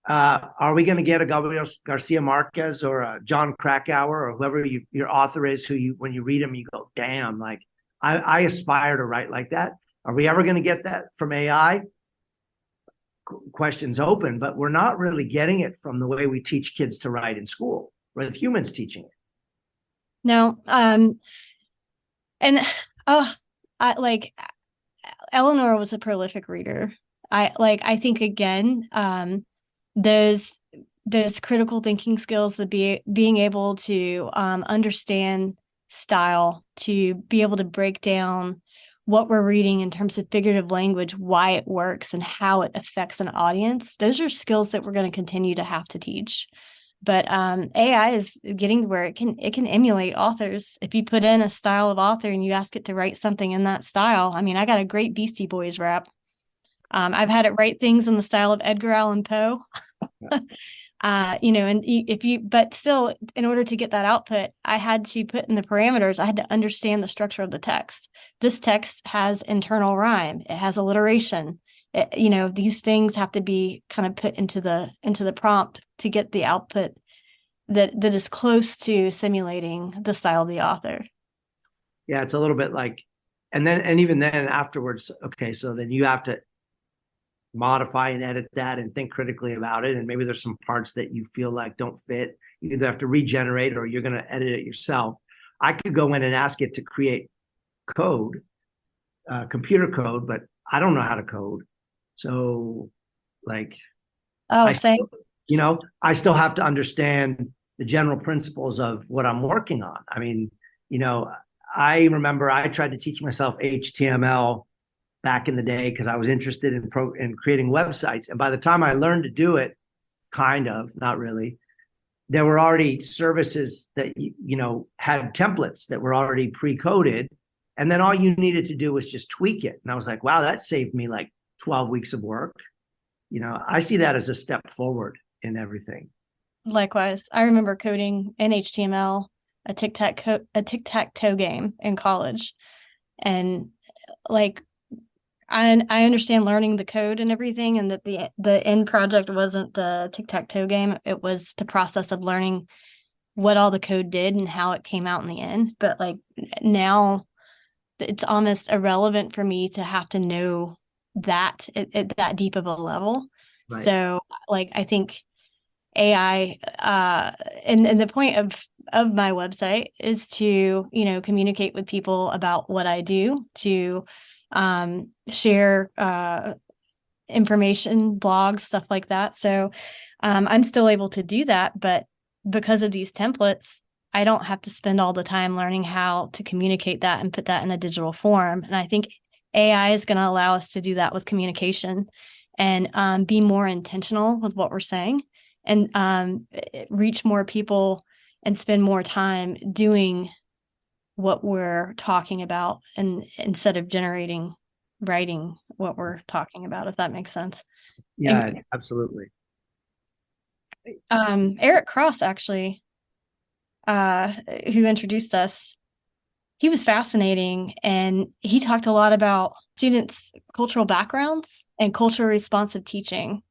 are we going to get a Gabriel Garcia Marquez or a John Krakauer or whoever your author is, who when you read them, you go, damn, like I aspire to write like that. Are we ever going to get that from AI? Questions open, but we're not really getting it from the way we teach kids to write in school, with humans teaching it. No, and Eleanor was a prolific reader. I think, again, those critical thinking skills, being able to understand style, to be able to break down what we're reading in terms of figurative language, why it works and how it affects an audience. Those are skills that we're going to continue to have to teach. But AI is getting to where it can emulate authors. If you put in a style of author and you ask it to write something in that style, I mean, I got a great Beastie Boys rap. I've had it write things in the style of Edgar Allan Poe. But still, in order to get that output, I had to put in the parameters. I had to understand the structure of the text. This text has internal rhyme. It has alliteration. These things have to be kind of put into the prompt to get the output that is close to simulating the style of the author. Yeah, it's a little bit like and even then afterwards, okay, so then you have to modify and edit that and think critically about it. And maybe there's some parts that you feel like don't fit. You either have to regenerate or you're going to edit it yourself. I could go in and ask it to create code, computer code, but I don't know how to code. So like, Oh, I, same. I still have to understand the general principles of what I'm working on. I mean, I remember I tried to teach myself HTML back in the day because I was interested in creating websites. And by the time I learned to do it, kind of, not really, there were already services that had templates that were already pre-coded, and then all you needed to do was just tweak it. And I was like, wow, that saved me like 12 weeks of work. I see that as a step forward in everything. Likewise, I remember coding in HTML a tic-tac-toe game in college, and like I understand learning the code and everything, and that the end project wasn't the tic-tac-toe game. It was the process of learning what all the code did and how it came out in the end. But like now, it's almost irrelevant for me to have to know that at that deep of a level. Right. So like I think AI, and the point of my website is to communicate with people about what I do, to share information, blogs, stuff like that. So I'm still able to do that, but because of these templates, I don't have to spend all the time learning how to communicate that and put that in a digital form. And I think AI is going to allow us to do that with communication and be more intentional with what we're saying, and reach more people and spend more time doing what we're talking about, and instead of writing what we're talking about, if that makes sense. Yeah, And absolutely. Eric Cross, actually, who introduced us, he was fascinating, and he talked a lot about students' cultural backgrounds and culturally responsive teaching.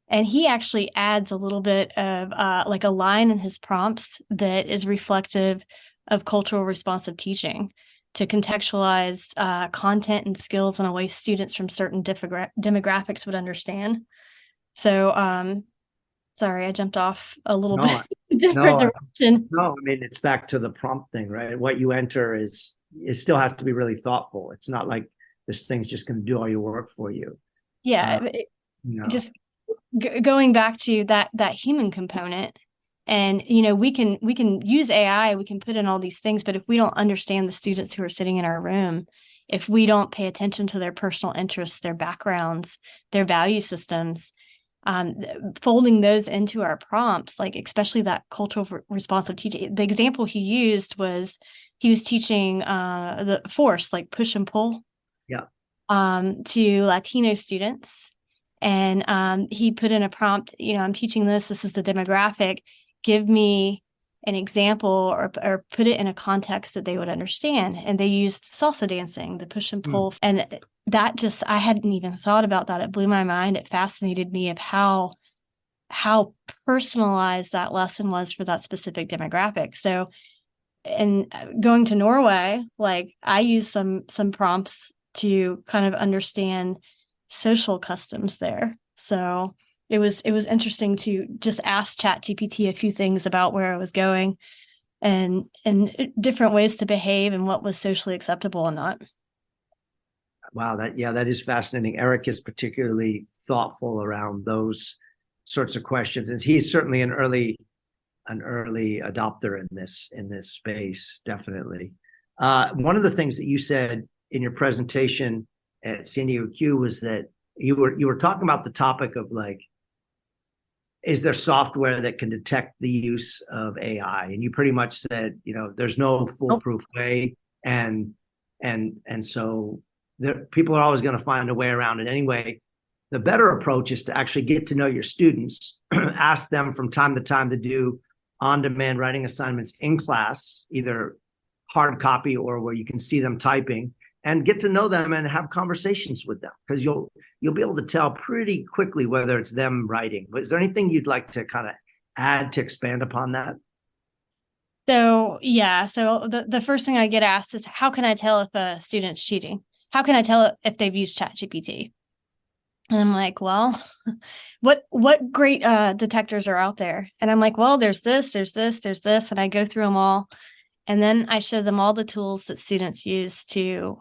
And he actually adds a little bit of like a line in his prompts that is reflective of cultural responsive teaching, to contextualize content and skills in a way students from certain demographics would understand. So, sorry, I jumped off a little bit different direction. No, I mean, it's back to the prompt thing, right? What you enter it still has to be really thoughtful. It's not like this thing's just going to do all your work for you. Yeah, just going back to that human component. And we can use AI, we can put in all these things, but if we don't understand the students who are sitting in our room, if we don't pay attention to their personal interests, their backgrounds, their value systems, folding those into our prompts, like especially that cultural responsive teaching. The example he used was he was teaching the force, like push and pull, to Latino students. And he put in a prompt, I'm teaching this is the demographic. Give me an example or put it in a context that they would understand. And they used salsa dancing, the push and pull. And that just, I hadn't even thought about that. It blew my mind. It fascinated me of how personalized that lesson was for that specific demographic. So, and going to Norway, like I used some prompts to kind of understand social customs there. So it was interesting to just ask ChatGPT a few things about where I was going and different ways to behave and what was socially acceptable and not. Wow, that is fascinating. Eric is particularly thoughtful around those sorts of questions, and he's certainly an early adopter in this space, definitely. One of the things that you said in your presentation at San Diego Q was that you were talking about the topic of like, is there software that can detect the use of AI? And you pretty much said, there's no foolproof way, and so people are always going to find a way around it anyway. The better approach is to actually get to know your students, ask them from time to time to do on-demand writing assignments in class, either hard copy or where you can see them typing, and get to know them and have conversations with them, because you'll be able to tell pretty quickly whether it's them writing. But is there anything you'd like to kind of add to expand upon that? So yeah, so the first thing I get asked is, how can I tell if a student's cheating? How can I tell if they've used ChatGPT? And I'm like, well, what great detectors are out there? And I'm like, well, there's this, there's this, there's this, and I go through them all, and then I show them all the tools that students use to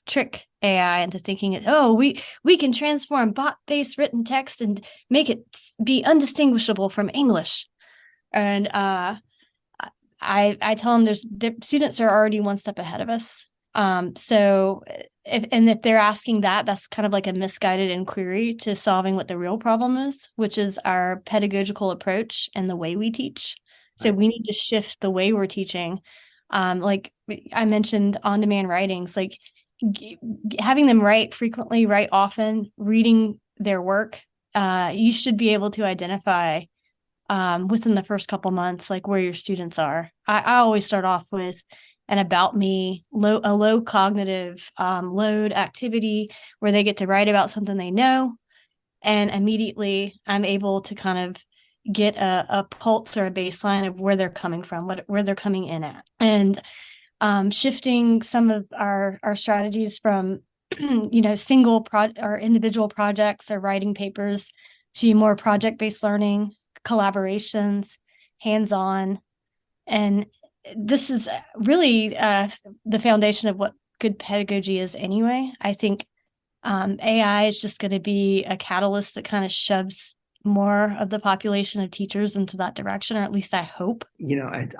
trick AI into thinking it. Oh, we can transform bot-based written text and make it be undistinguishable from English. And I tell them the students are already one step ahead of us. So if they're asking that, that's kind of like a misguided inquiry to solving what the real problem is, which is our pedagogical approach and the way we teach. So Right. we need to shift the way we're teaching. Like I mentioned, on-demand writings, like having them write frequently, write often, reading their work. You should be able to identify within the first couple months, like where your students are. I always start off with an about me, a low cognitive load activity where they get to write about something they know. And immediately I'm able to kind of get a pulse or a baseline of where they're coming from, where they're coming in at. And shifting some of our strategies from single or individual projects or writing papers to more project-based learning, collaborations, hands-on. And this is really the foundation of what good pedagogy is anyway. I think AI is just going to be a catalyst that kind of shoves more of the population of teachers into that direction, or at least I hope.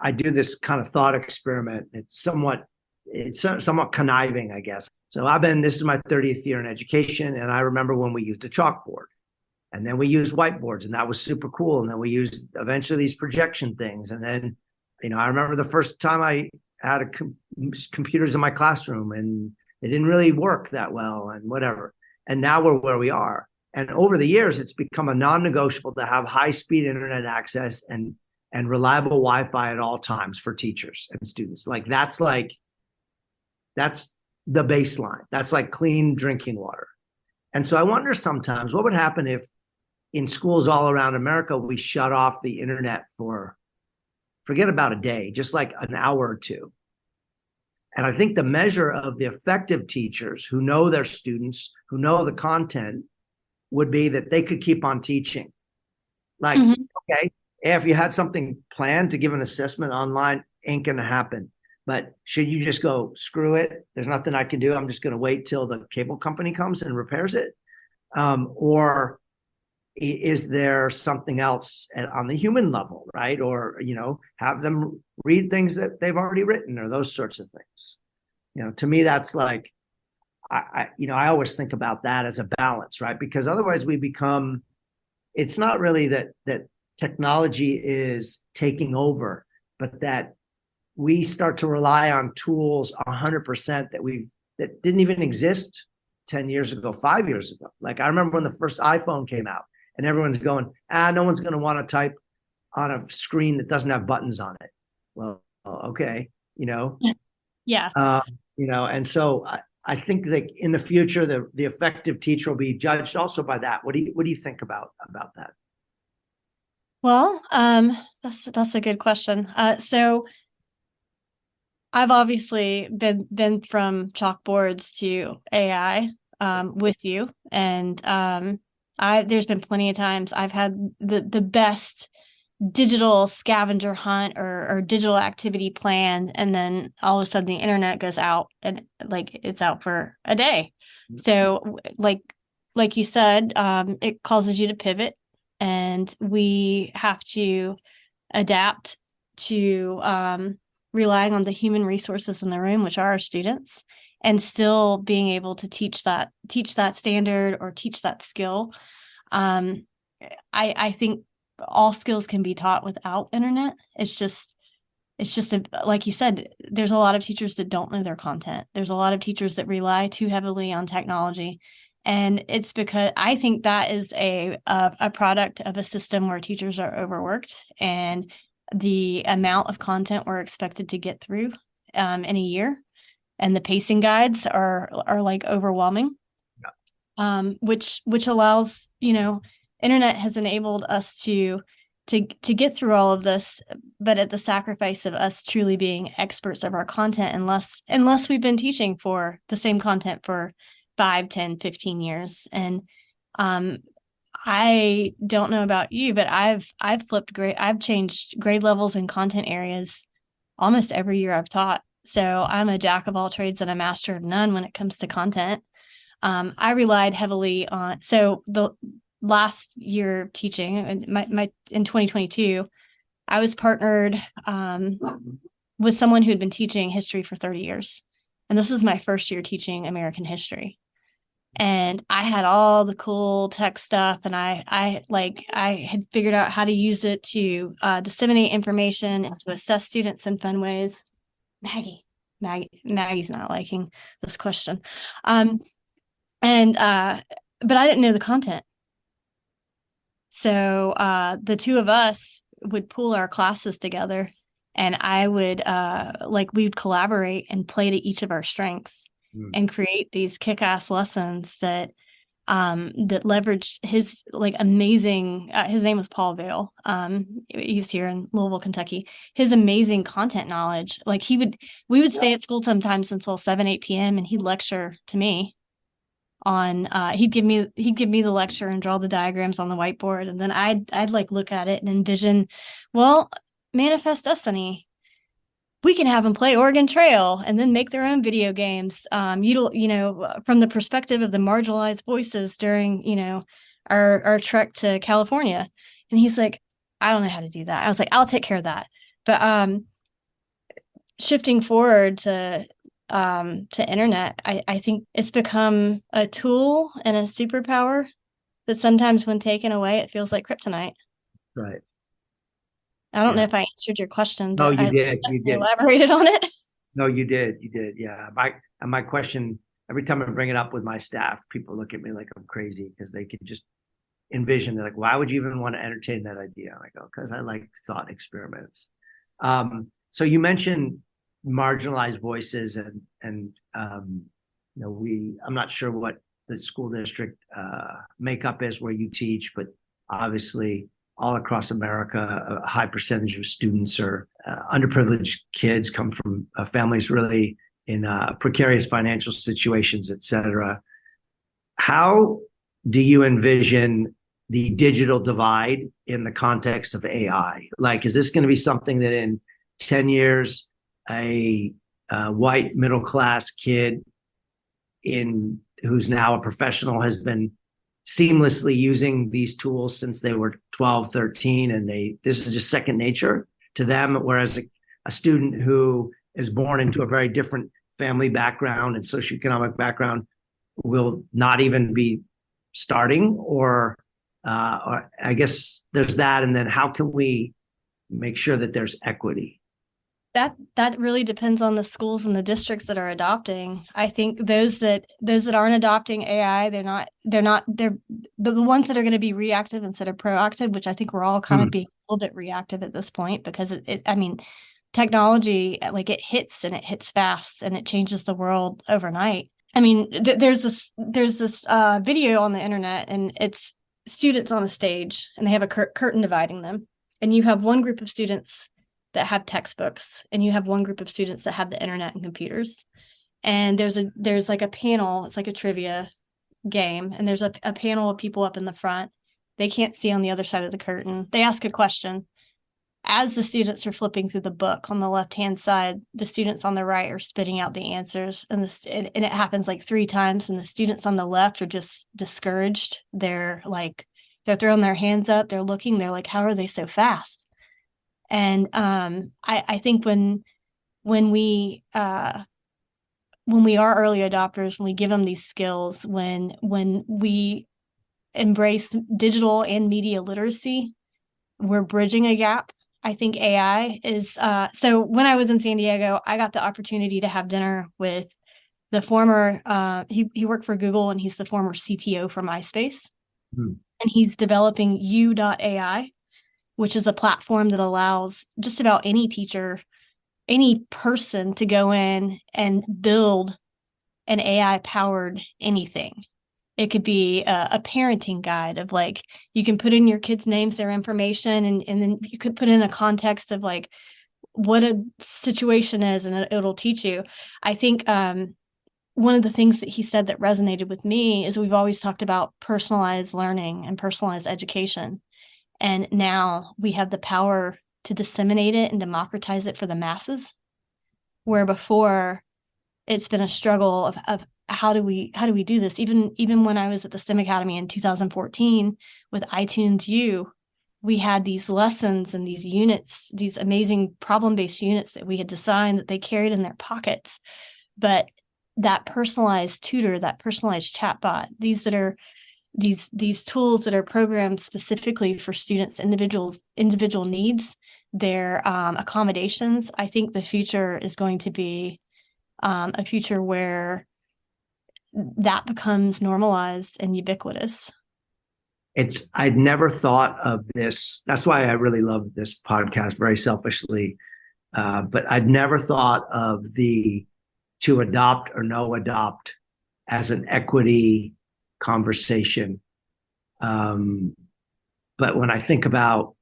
I do this kind of thought experiment. It's somewhat conniving, I guess. So this is my 30th year in education. And I remember when we used a chalkboard, and then we used whiteboards, and that was super cool. And then we used eventually these projection things. And then, I remember the first time I had computers in my classroom, and they didn't really work that well and whatever. And now we're where we are. And over the years, it's become a non-negotiable to have high-speed internet access and reliable Wi-Fi at all times for teachers and students. That's the baseline. That's like clean drinking water. And so I wonder sometimes what would happen if in schools all around America we shut off the internet for, forget about a day, just like an hour or two. And I think the measure of the effective teachers who know their students, who know the content, would be that they could keep on teaching. Like, okay, if you had something planned to give an assessment online, ain't going to happen. But should you just go, screw it? There's nothing I can do. I'm just going to wait till the cable company comes and repairs it. Or is there something else on the human level, right? Or, have them read things that they've already written or those sorts of things. To me, that's like, I always think about that as a balance, right? Because otherwise it's not really that technology is taking over, but that we start to rely on tools 100% that didn't even exist 10 years ago, 5 years ago. Like I remember when the first iPhone came out and everyone's going, no one's going to want to type on a screen that doesn't have buttons on it. Well, okay, Yeah. And so I think that in the future, the effective teacher will be judged also by that. What do you think about that? Well, that's a good question. So I've obviously been from chalkboards to AI with you, and there's been plenty of times I've had the best digital scavenger hunt or digital activity plan, and then all of a sudden the internet goes out and like it's out for a day. So like you said, it causes you to pivot, and we have to adapt to relying on the human resources in the room, which are our students, and still being able to teach that standard or teach that skill. I think all skills can be taught without internet. It's just like you said, there's a lot of teachers that don't know their content. There's a lot of teachers that rely too heavily on technology. And it's because I think that is a product of a system where teachers are overworked, and the amount of content we're expected to get through in a year, and the pacing guides are like overwhelming. Which allows, internet has enabled us to to get through all of this, but at the sacrifice of us truly being experts of our content, unless we've been teaching for the same content for 5, 10, 15 years. And I don't know about you, but I've changed grade levels and content areas almost every year I've taught. So I'm a jack of all trades and a master of none when it comes to content. I relied heavily on, so the last year of teaching, in 2022, I was partnered with someone who had been teaching history for 30 years. And this was my first year teaching American history. And I had all the cool tech stuff, and I had figured out how to use it to disseminate information and to assess students in fun ways. Maggie's not liking this question. But I didn't know the content. So the two of us would pool our classes together, and I would we would collaborate and play to each of our strengths and create these kick-ass lessons that leveraged his amazing, his name was Paul Vale. He's here in Louisville, Kentucky. His amazing content knowledge. We would stay at school sometimes until 7, 8 p.m. and he'd lecture to me on, he'd give me the lecture and draw the diagrams on the whiteboard. And then I'd look at it and envision, well, Manifest Destiny, we can have them play Oregon Trail and then make their own video games, from the perspective of the marginalized voices during, our trek to California. And he's like, I don't know how to do that. I was like, I'll take care of that. But shifting forward to internet, I think it's become a tool and a superpower that sometimes when taken away, it feels like kryptonite. Right. I don't know if I answered your question, but you did. You did. Elaborated on it. No, you did. You did. Yeah. My question, every time I bring it up with my staff, people look at me like I'm crazy because they can just envision. They're like, why would you even want to entertain that idea? I go, because I like thought experiments. So you mentioned marginalized voices and I'm not sure what the school district makeup is where you teach, but obviously all across America, a high percentage of students are underprivileged kids, come from families really in precarious financial situations, et cetera. How do you envision the digital divide in the context of AI? Is this going to be something that in 10 years, a white middle-class kid who's now a professional has been seamlessly using these tools since they were 12, 13, and this is just second nature to them, whereas a student who is born into a very different family background and socioeconomic background will not even be starting, or I guess there's that. And then how can we make sure that there's equity? That really depends on the schools and the districts that are adopting. I think those that aren't adopting AI, they're the ones that are going to be reactive instead of proactive, which I think we're all kind of being a little bit reactive at this point because technology, it hits and it hits fast and it changes the world overnight. There's this video on the internet, and it's students on a stage and they have a curtain dividing them, and you have one group of students that have textbooks and you have one group of students that have the internet and computers. And there's a panel, it's like a trivia game, and there's a panel of people up in the front. They can't see on the other side of the curtain. They ask a question. As the students are flipping through the book on the left-hand side, the students on the right are spitting out the answers, and it happens 3 times, and the students on the left are just discouraged. They're throwing their hands up, they're looking, they're like, how are they so fast? And I think when we are early adopters, when we give them these skills, when we embrace digital and media literacy, we're bridging a gap. I think AI is, so when I was in San Diego, I got the opportunity to have dinner with the former, he worked for Google, and he's the former CTO for MySpace. And he's developing U.AI, which is a platform that allows just about any teacher, any person to go in and build an AI-powered anything. It could be a parenting guide of like, you can put in your kids' names, their information, and then you could put in a context of like what a situation is, and it'll teach you. I think one of the things that he said that resonated with me is we've always talked about personalized learning and personalized education. And now we have the power to disseminate it and democratize it for the masses, where before it's been a struggle of how do we do this? Even when I was at the STEM Academy in 2014 with iTunes U, we had these lessons and these units, these amazing problem-based units that we had designed that they carried in their pockets. But that personalized tutor, that personalized chatbot, these that are these tools that are programmed specifically for students' individual needs, their accommodations. I think the future is going to be a future where that becomes normalized and ubiquitous. I'd never thought of this. That's why I really love this podcast, very selfishly. But I'd never thought of the to adopt or no adopt as an equity conversation. But when I think about,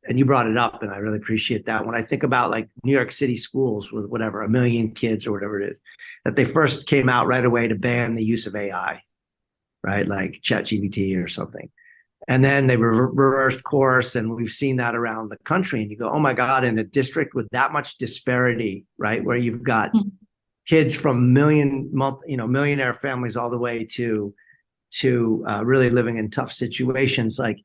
and you brought it up, and I really appreciate that. When I think about like New York City schools with whatever, 1 million kids or whatever it is, that they first came out right away to ban the use of AI, right? Like ChatGPT or something. And then they reversed course, and we've seen that around the country. And you go, oh my God, in a district with that much disparity, right? Where you've got kids from millionaire families all the way to really living in tough situations. Like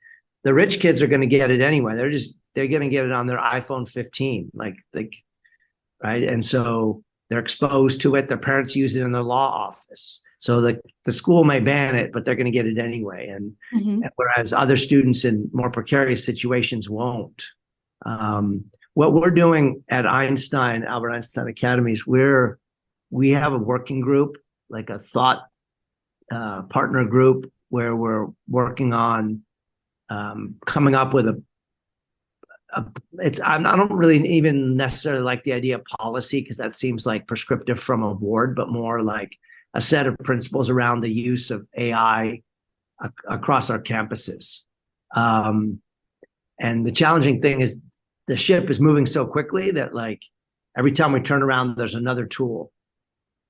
the rich kids are going to get it anyway. They're going to get it on their iPhone 15, right? And so they're exposed to it. Their parents use it in their law office. So the school may ban it, but they're going to get it anyway. And whereas other students in more precarious situations won't. What we're doing at Albert Einstein Academies, we have a working group, like a thought partner group, where we're working on coming up with I don't really even necessarily like the idea of policy, because that seems like prescriptive from a board, but more like a set of principles around the use of AI across our campuses. And the challenging thing is the ship is moving so quickly that like every time we turn around, there's another tool.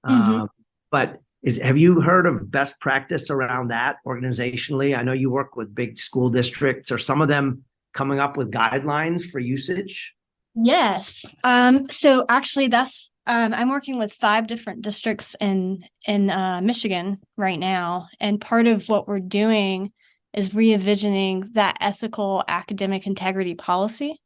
But have you heard of best practice around that organizationally? I know you work with big school districts. Are some of them coming up with guidelines for usage? Yes. So actually I'm working with 5 different districts in Michigan right now. And part of what we're doing is re-envisioning that ethical academic integrity policy.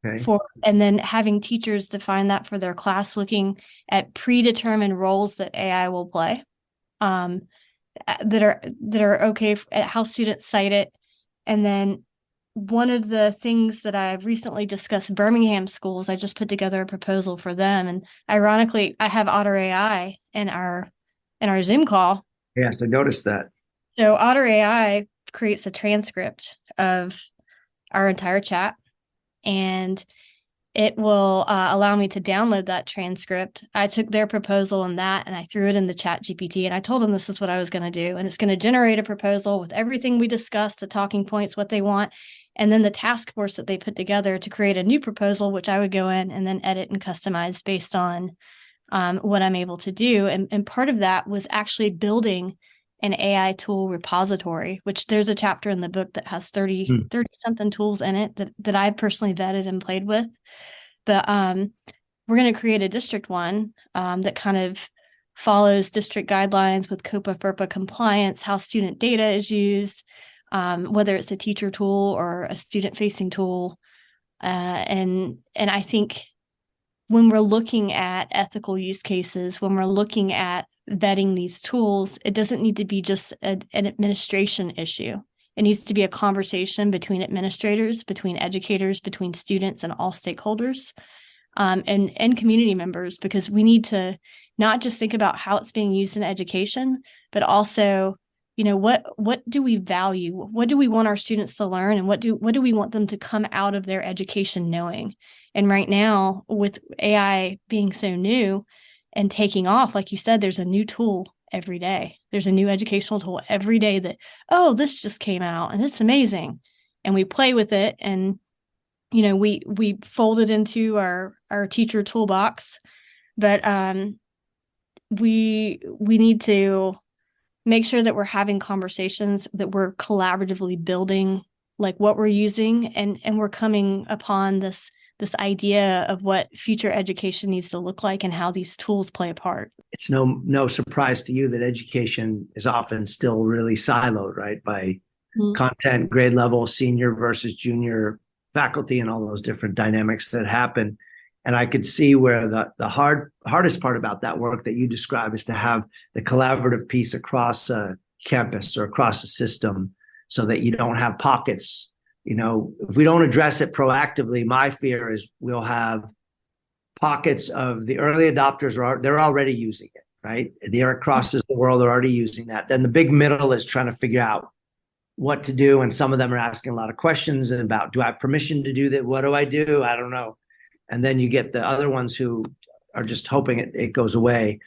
Okay. And then having teachers define that for their class, looking at predetermined roles that AI will play, that are okay at how students cite it. And then one of the things that I've recently discussed, Birmingham schools, I just put together a proposal for them. And ironically, I have Otter AI in our Zoom call. Yes, I noticed that. So Otter AI creates a transcript of our entire chat, and it will allow me to download that transcript. I took their proposal and I threw it in the ChatGPT, and I told them this is what I was going to do. And it's going to generate a proposal with everything we discussed, the talking points, what they want, and then the task force that they put together to create a new proposal, which I would go in and then edit and customize based on what I'm able to do. And part of that was actually building an AI tool repository, which there's a chapter in the book that has 30 something tools in it that I personally vetted and played with. But we're going to create a district one that kind of follows district guidelines with COPA FERPA compliance, how student data is used, whether it's a teacher tool or a student facing tool. And I think when we're looking at ethical use cases, when we're looking at vetting these tools, it doesn't need to be just an administration issue. It needs to be a conversation between administrators, between educators, between students, and all stakeholders, and community members, because we need to not just think about how it's being used in education, but also, what do we value? What do we want our students to learn, and what do we want them to come out of their education knowing? And right now, with AI being so new and taking off, like you said, there's a new tool every day. There's a new educational tool every day that, oh, this just came out and it's amazing. And we play with it, and we fold it into our teacher toolbox. But we need to make sure that we're having conversations, that we're collaboratively building like what we're using, and we're coming upon this idea of what future education needs to look like and how these tools play a part. It's no surprise to you that education is often still really siloed, right? By content, grade level, senior versus junior faculty, and all those different dynamics that happen. And I could see where the hardest part about that work that you describe is to have the collaborative piece across a campus or across a system, so that you don't have pockets. If we don't address it proactively, my fear is we'll have pockets of the early adopters they're already using it, right? The air crosses the world are already using that. Then the big middle is trying to figure out what to do. And some of them are asking a lot of questions about, do I have permission to do that? What do I do? I don't know. And then you get the other ones who are just hoping it goes away.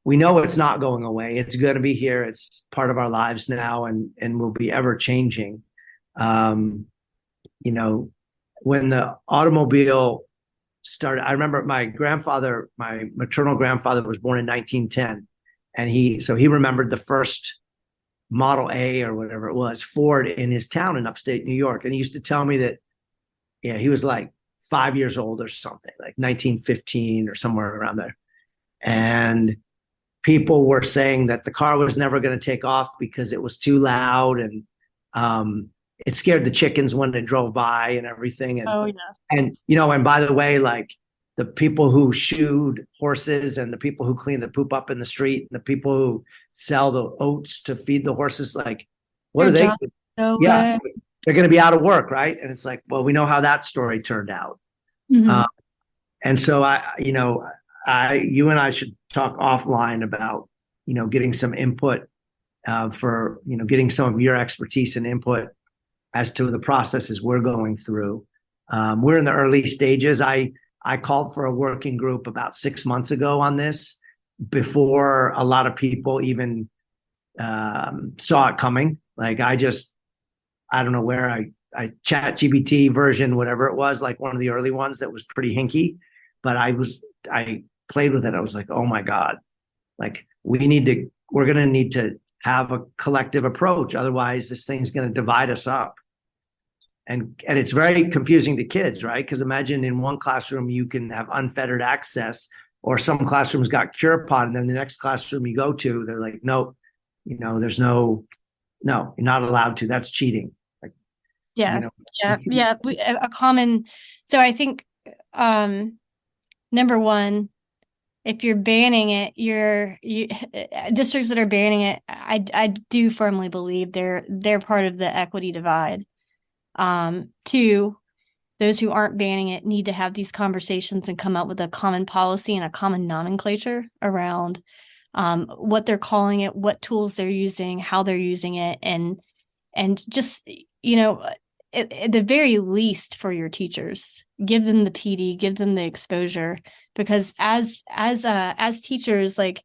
We know it's not going away. It's going to be here. It's part of our lives now, and will be ever changing. When the automobile started, I remember my maternal grandfather was born in 1910. And he remembered the first Model A or whatever it was, Ford, in his town in upstate New York. And he used to tell me that, he was like 5 years old or something, like 1915 or somewhere around there. And people were saying that the car was never going to take off because it was too loud, and it scared the chickens when they drove by and everything. And, oh, yeah. And by the way, like the people who shoed horses and the people who clean the poop up in the street and the people who sell the oats to feed the horses, like, what are they? Yeah, they're going to be out of work, right? And it's like, well, we know how that story turned out. Mm-hmm. And so you and I should talk offline about, getting some input for, getting some of your expertise and input as to the processes we're going through. We're in the early stages. I called for a working group about 6 months ago on this, before a lot of people even saw it coming. Like I don't know where I ChatGPT version, whatever it was, like one of the early ones that was pretty hinky, but I played with it. I was like, oh my God, like we're going to need to have a collective approach. Otherwise this thing's going to divide us up. And it's very confusing to kids, right? Because imagine in one classroom, you can have unfettered access, or some classrooms got CurePod, and then the next classroom you go to, they're like, no, there's no, you're not allowed to. That's cheating. Like, yeah. A common. So I think, number one, if you're banning it, districts that are banning it, I do firmly believe they're part of the equity divide. Two, those who aren't banning it need to have these conversations and come up with a common policy and a common nomenclature around what they're calling it, what tools they're using, how they're using it, and just, at the very least for your teachers, give them the PD, give them the exposure, because as teachers, like,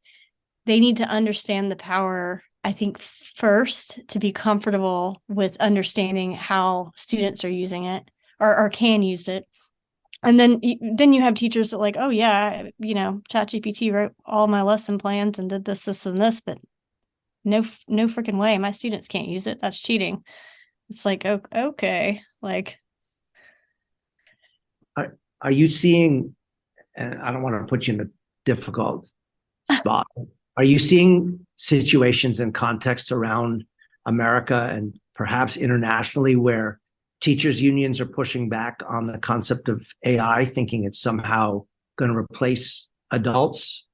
they need to understand the power, I think, first, to be comfortable with understanding how students are using it or can use it. And then you have teachers that like, oh yeah, ChatGPT wrote all my lesson plans and did this, and this, but no freaking way. My students can't use it. That's cheating. It's like, okay, like. Are you seeing, and I don't want to put you in a difficult spot, are you seeing situations and contexts around America and perhaps internationally where teachers unions are pushing back on the concept of AI, thinking it's somehow going to replace adults?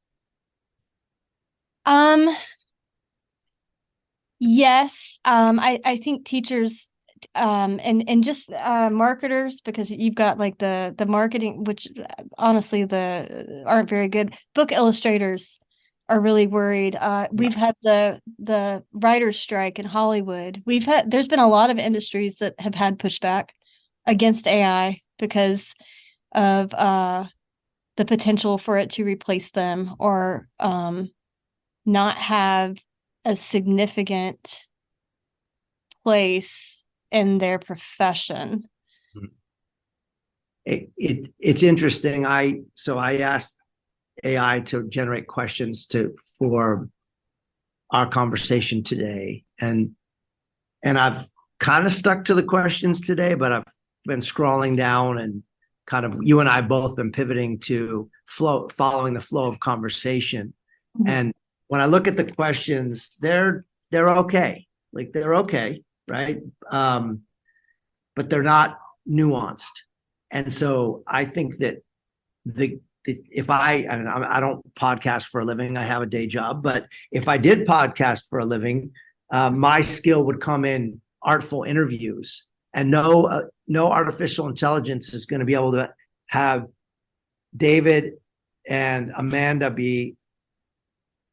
Yes. I think teachers and just marketers, because you've got like the marketing, which honestly aren't very good. Book illustrators are really worried. We've had the writers' strike in Hollywood. There's been a lot of industries that have had pushback against AI because of the potential for it to replace them, or not have a significant place in their profession. It's interesting. I asked AI to generate questions for our conversation today, and I've kind of stuck to the questions today, but I've been scrolling down and kind of, you and I both been pivoting to following the flow of conversation. Mm-hmm. And when I look at the questions, they're okay. Like they're okay, right? But they're not nuanced. And so I think that if I don't podcast for a living, I have a day job, but if I did podcast for a living, my skill would come in artful interviews, and no artificial intelligence is going to be able to have David and Amanda be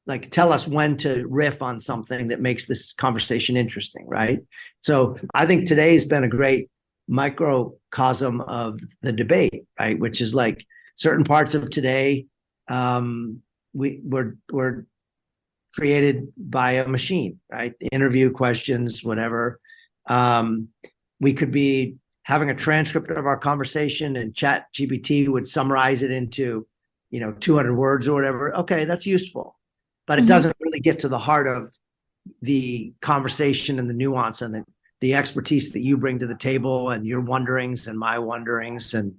like, tell us when to riff on something that makes this conversation interesting, right? So I think today has been a great microcosm of the debate, right? Which is like certain parts of today were created by a machine, right? Interview questions, whatever. We could be having a transcript of our conversation and ChatGPT would summarize it into, 200 words or whatever. Okay, that's useful, but it doesn't really get to the heart of the conversation and the nuance and the expertise that you bring to the table and your wonderings and my wonderings. And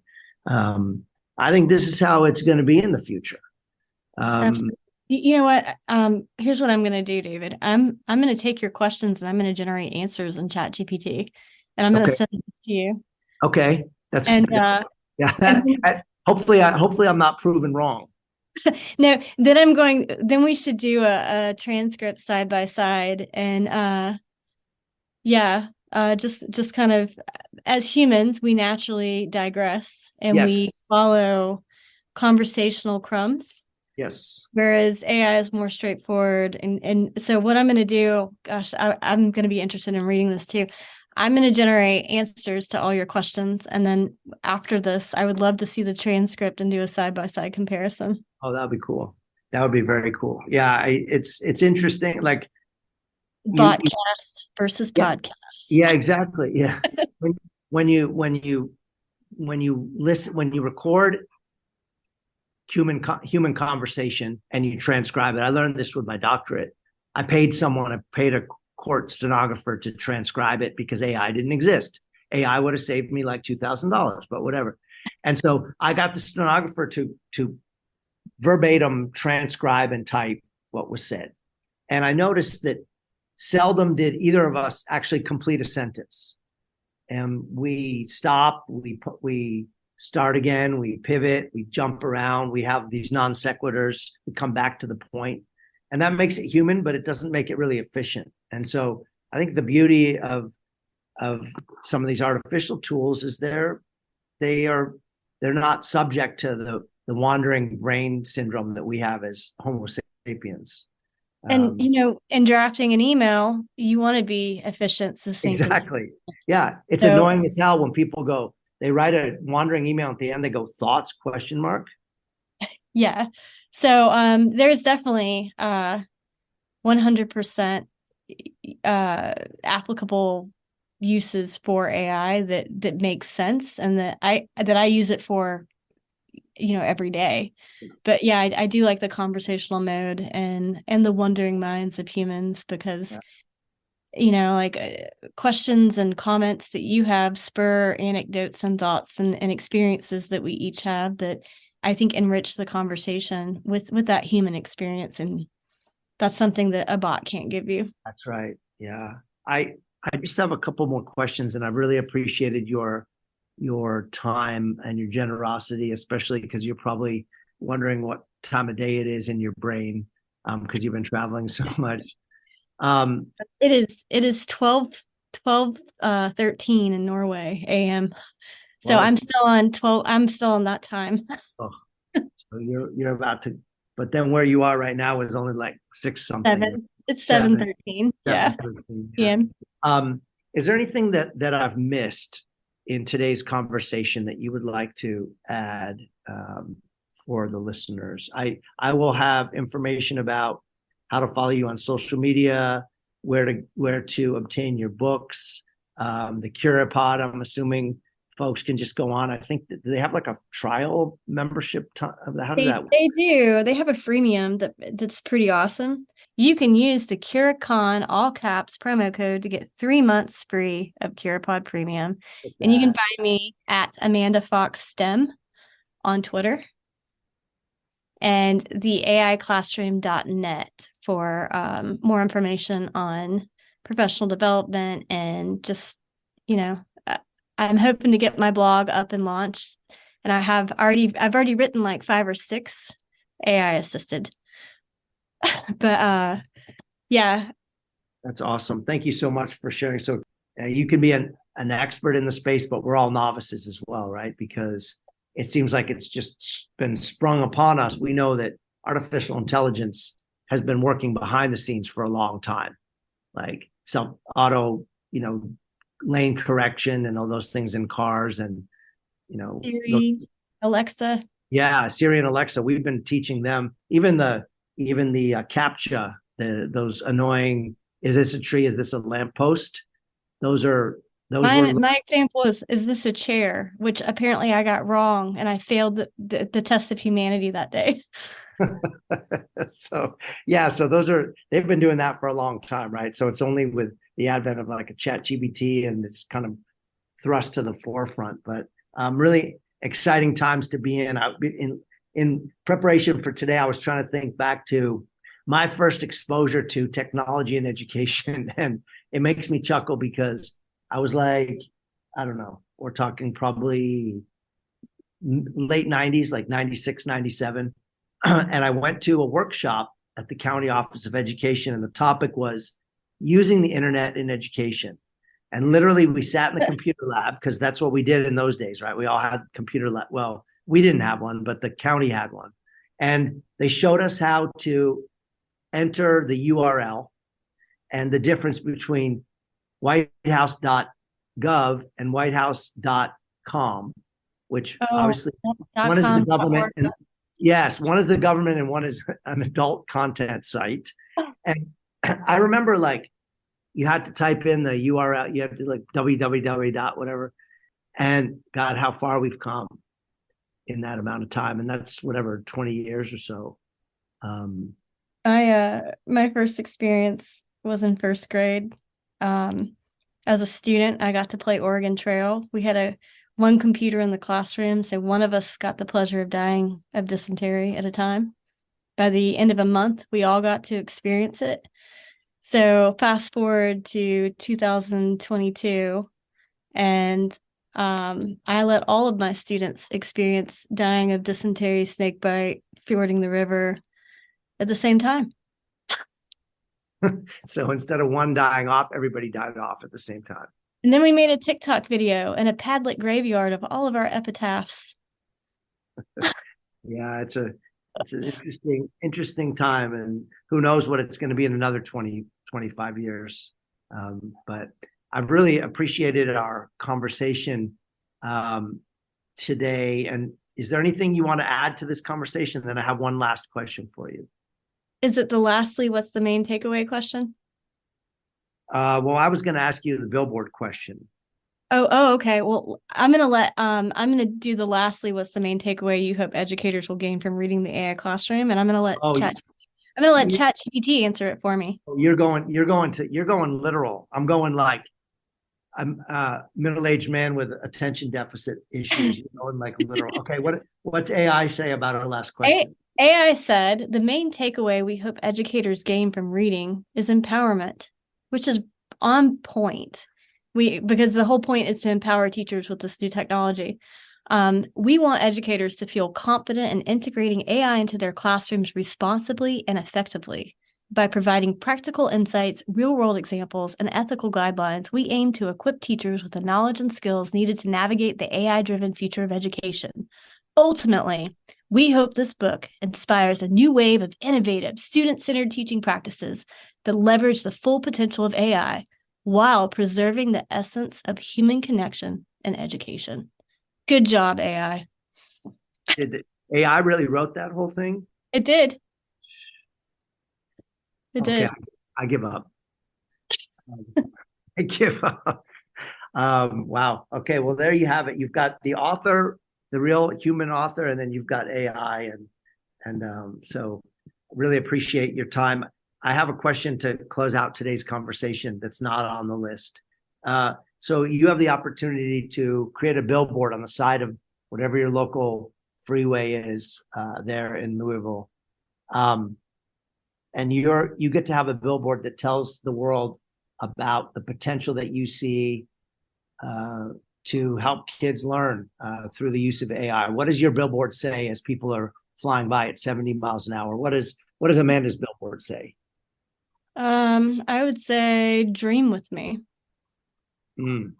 I think this is how it's going to be in the future. You know what? Here's what I'm going to do, David. I'm going to take your questions and I'm going to generate answers in ChatGPT, and I'm going to send this to you. Okay, that's yeah. Hopefully I'm not proven wrong. No, then we should do a transcript side by side, and just kind of, as humans, we naturally digress and we follow conversational crumbs. Yes. Whereas AI is more straightforward. And so what I'm going to do, gosh, I'm going to be interested in reading this too. I'm going to generate answers to all your questions. And then after this, I would love to see the transcript and do a side-by-side comparison. Oh, that'd be cool. That would be very cool. Yeah, it's interesting. Like podcast versus podcast. Yeah, exactly. Yeah. when you listen, when you record human conversation and you transcribe it. I learned this with my doctorate. I paid a court stenographer to transcribe it because AI didn't exist. AI would have saved me like $2,000, but whatever. And so I got the stenographer to verbatim transcribe and type what was said. And I noticed that seldom did either of us actually complete a sentence. And we stop, we start again, we pivot, we jump around, we have these non sequiturs, we come back to the point. And that makes it human, but it doesn't make it really efficient. And so I think the beauty of some of these artificial tools is they're not subject to the wandering brain syndrome that we have as Homo sapiens. And in drafting an email, you want to be efficient, succinct. Exactly. Yeah. It's annoying as hell when people they write a wandering email at the end, they go, thoughts, ? Yeah. So there's definitely 100% applicable uses for AI that makes sense, and that I use it for every day. But yeah, I do like the conversational mode and the wondering minds of humans, because questions and comments that you have spur anecdotes and thoughts and experiences that we each have that I think enrich the conversation with that human experience. And that's something that a bot can't give you. That's right. Yeah. I just have a couple more questions, and I've really appreciated your time and your generosity, especially because you're probably wondering what time of day it is in your brain, because you've been traveling so much. It is 12:13 in Norway AM. So I'm still on that time. Oh, so you're about to, but then where you are right now is only like 6 something. 7. It's 7:13. Yeah. Yeah. Is there anything that I've missed in today's conversation that you would like to add for the listeners? I will have information about how to follow you on social media, where to obtain your books. The CuraPod, I'm assuming folks can just go on. I think that they have like a trial membership time. How does that work? They do. They have a freemium that's pretty awesome. You can use the CuraCon all caps promo code to get 3 months free of CuraPod Premium. And you can find me at Amanda Fox STEM on Twitter and the AIclassroom.net for more information on professional development and just, you know, I'm hoping to get my blog up and launched. And I've already written like 5 or 6 AI assisted. But yeah. That's awesome. Thank you so much for sharing. So you can be an expert in the space, but we're all novices as well, right? Because it seems like it's just been sprung upon us. We know that artificial intelligence has been working behind the scenes for a long time, like some auto, lane correction and all those things in cars, and Siri, Alexa. Yeah, Siri and Alexa. We've been teaching them even the CAPTCHA, those annoying. Is this a tree? Is this a lamppost? Those my example is this a chair, which apparently I got wrong and I failed the test of humanity that day. So they've been doing that for a long time, right? So it's only with the advent of like a ChatGPT and it's kind of thrust to the forefront. But really exciting times to be in. In preparation for today, I was trying to think back to my first exposure to technology and education, and it makes me chuckle because I was like, I don't know, we're talking probably late 90s, like 96, 97. And I went to a workshop at the County Office of Education, and the topic was using the internet in education. And literally, we sat in the computer lab because that's what we did in those days, right? We all had computer lab. Well, we didn't have one, but the county had one. And they showed us how to enter the URL and the difference between whitehouse.gov and whitehouse.com, which obviously one is the government. And, yes, one is the government and one is an adult content site. And I remember like you had to type in the URL, you have to like www. whatever. And God, how far we've come in that amount of time. And that's whatever, 20 years or so. My first experience was in first grade. As a student, I got to play Oregon Trail. We had one computer in the classroom, so one of us got the pleasure of dying of dysentery at a time. By the end of a month, we all got to experience it. So fast forward to 2022, and I let all of my students experience dying of dysentery, snake bite, fording the river at the same time. So instead of one dying off, everybody died off at the same time. And then we made a TikTok video and a Padlet graveyard of all of our epitaphs. Yeah, it's an interesting time, and who knows what it's going to be in another 20, 25 years. But I've really appreciated our conversation today. And is there anything you want to add to this conversation? Then I have one last question for you. Is it lastly, what's the main takeaway question? Well, I was going to ask you the billboard question. Oh, okay. Well, I'm gonna do the lastly, what's the main takeaway you hope educators will gain from reading the AI classroom, and I'm gonna let ChatGPT answer it for me. You're going literal. I'm going like I'm a middle-aged man with attention deficit issues. You're going like literal. Okay, what's AI say about our last question? AI said the main takeaway we hope educators gain from reading is empowerment, which is on point. Because the whole point is to empower teachers with this new technology. We want educators to feel confident in integrating AI into their classrooms responsibly and effectively. By providing practical insights, real-world examples, and ethical guidelines, we aim to equip teachers with the knowledge and skills needed to navigate the AI-driven future of education. Ultimately, we hope this book inspires a new wave of innovative, student-centered teaching practices that leverage the full potential of AI while preserving the essence of human connection and education. Good job, AI. Did the AI really wrote that whole thing? It did. It Okay, did. I give up. I give up. Wow. Okay. Well, there you have it. You've got the author, the real human author, and then you've got AI, and so really appreciate your time. I have a question to close out today's conversation that's not on the list. So you have the opportunity to create a billboard on the side of whatever your local freeway is there in Louisville, and you get to have a billboard that tells the world about the potential that you see to help kids learn through the use of AI. What does your billboard say as people are flying by at 70 miles an hour? What does Amanda's billboard say? I would say dream with me. Mm.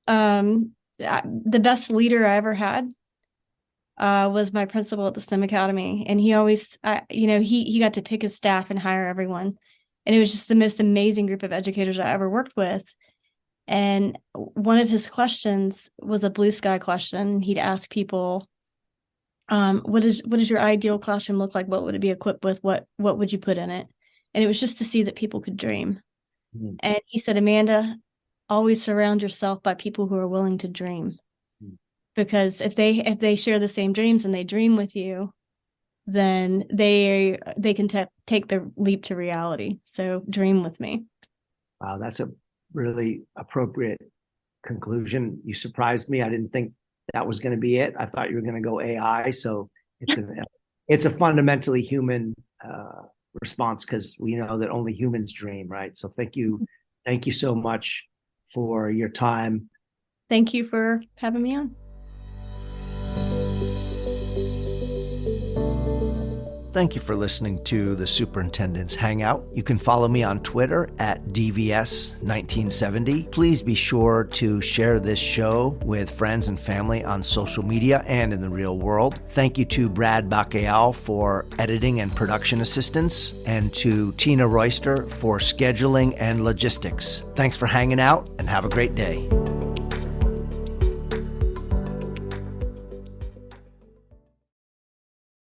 The best leader I ever had was my principal at the STEM Academy, and he always, he got to pick his staff and hire everyone, and it was just the most amazing group of educators I ever worked with. And one of his questions was a blue sky question. He'd ask people, what does your ideal classroom look like? What would it be equipped with? What would you put in it? And it was just to see that people could dream. Mm. And he said, Amanda, always surround yourself by people who are willing to dream. Mm. Because if they share the same dreams and they dream with you, then they can take the leap to reality. So dream with me. Wow, that's a really appropriate conclusion. You surprised me. I didn't think that was going to be it. I thought you were going to go AI. So it's a fundamentally human response, because we know that only humans dream, right? So thank you so much for your time. Thank you for having me on. Thank you for listening to the Superintendent's Hangout. You can follow me on Twitter at DVS1970. Please be sure to share this show with friends and family on social media and in the real world. Thank you to Brad Bacayal for editing and production assistance, and to Tina Royster for scheduling and logistics. Thanks for hanging out, and have a great day.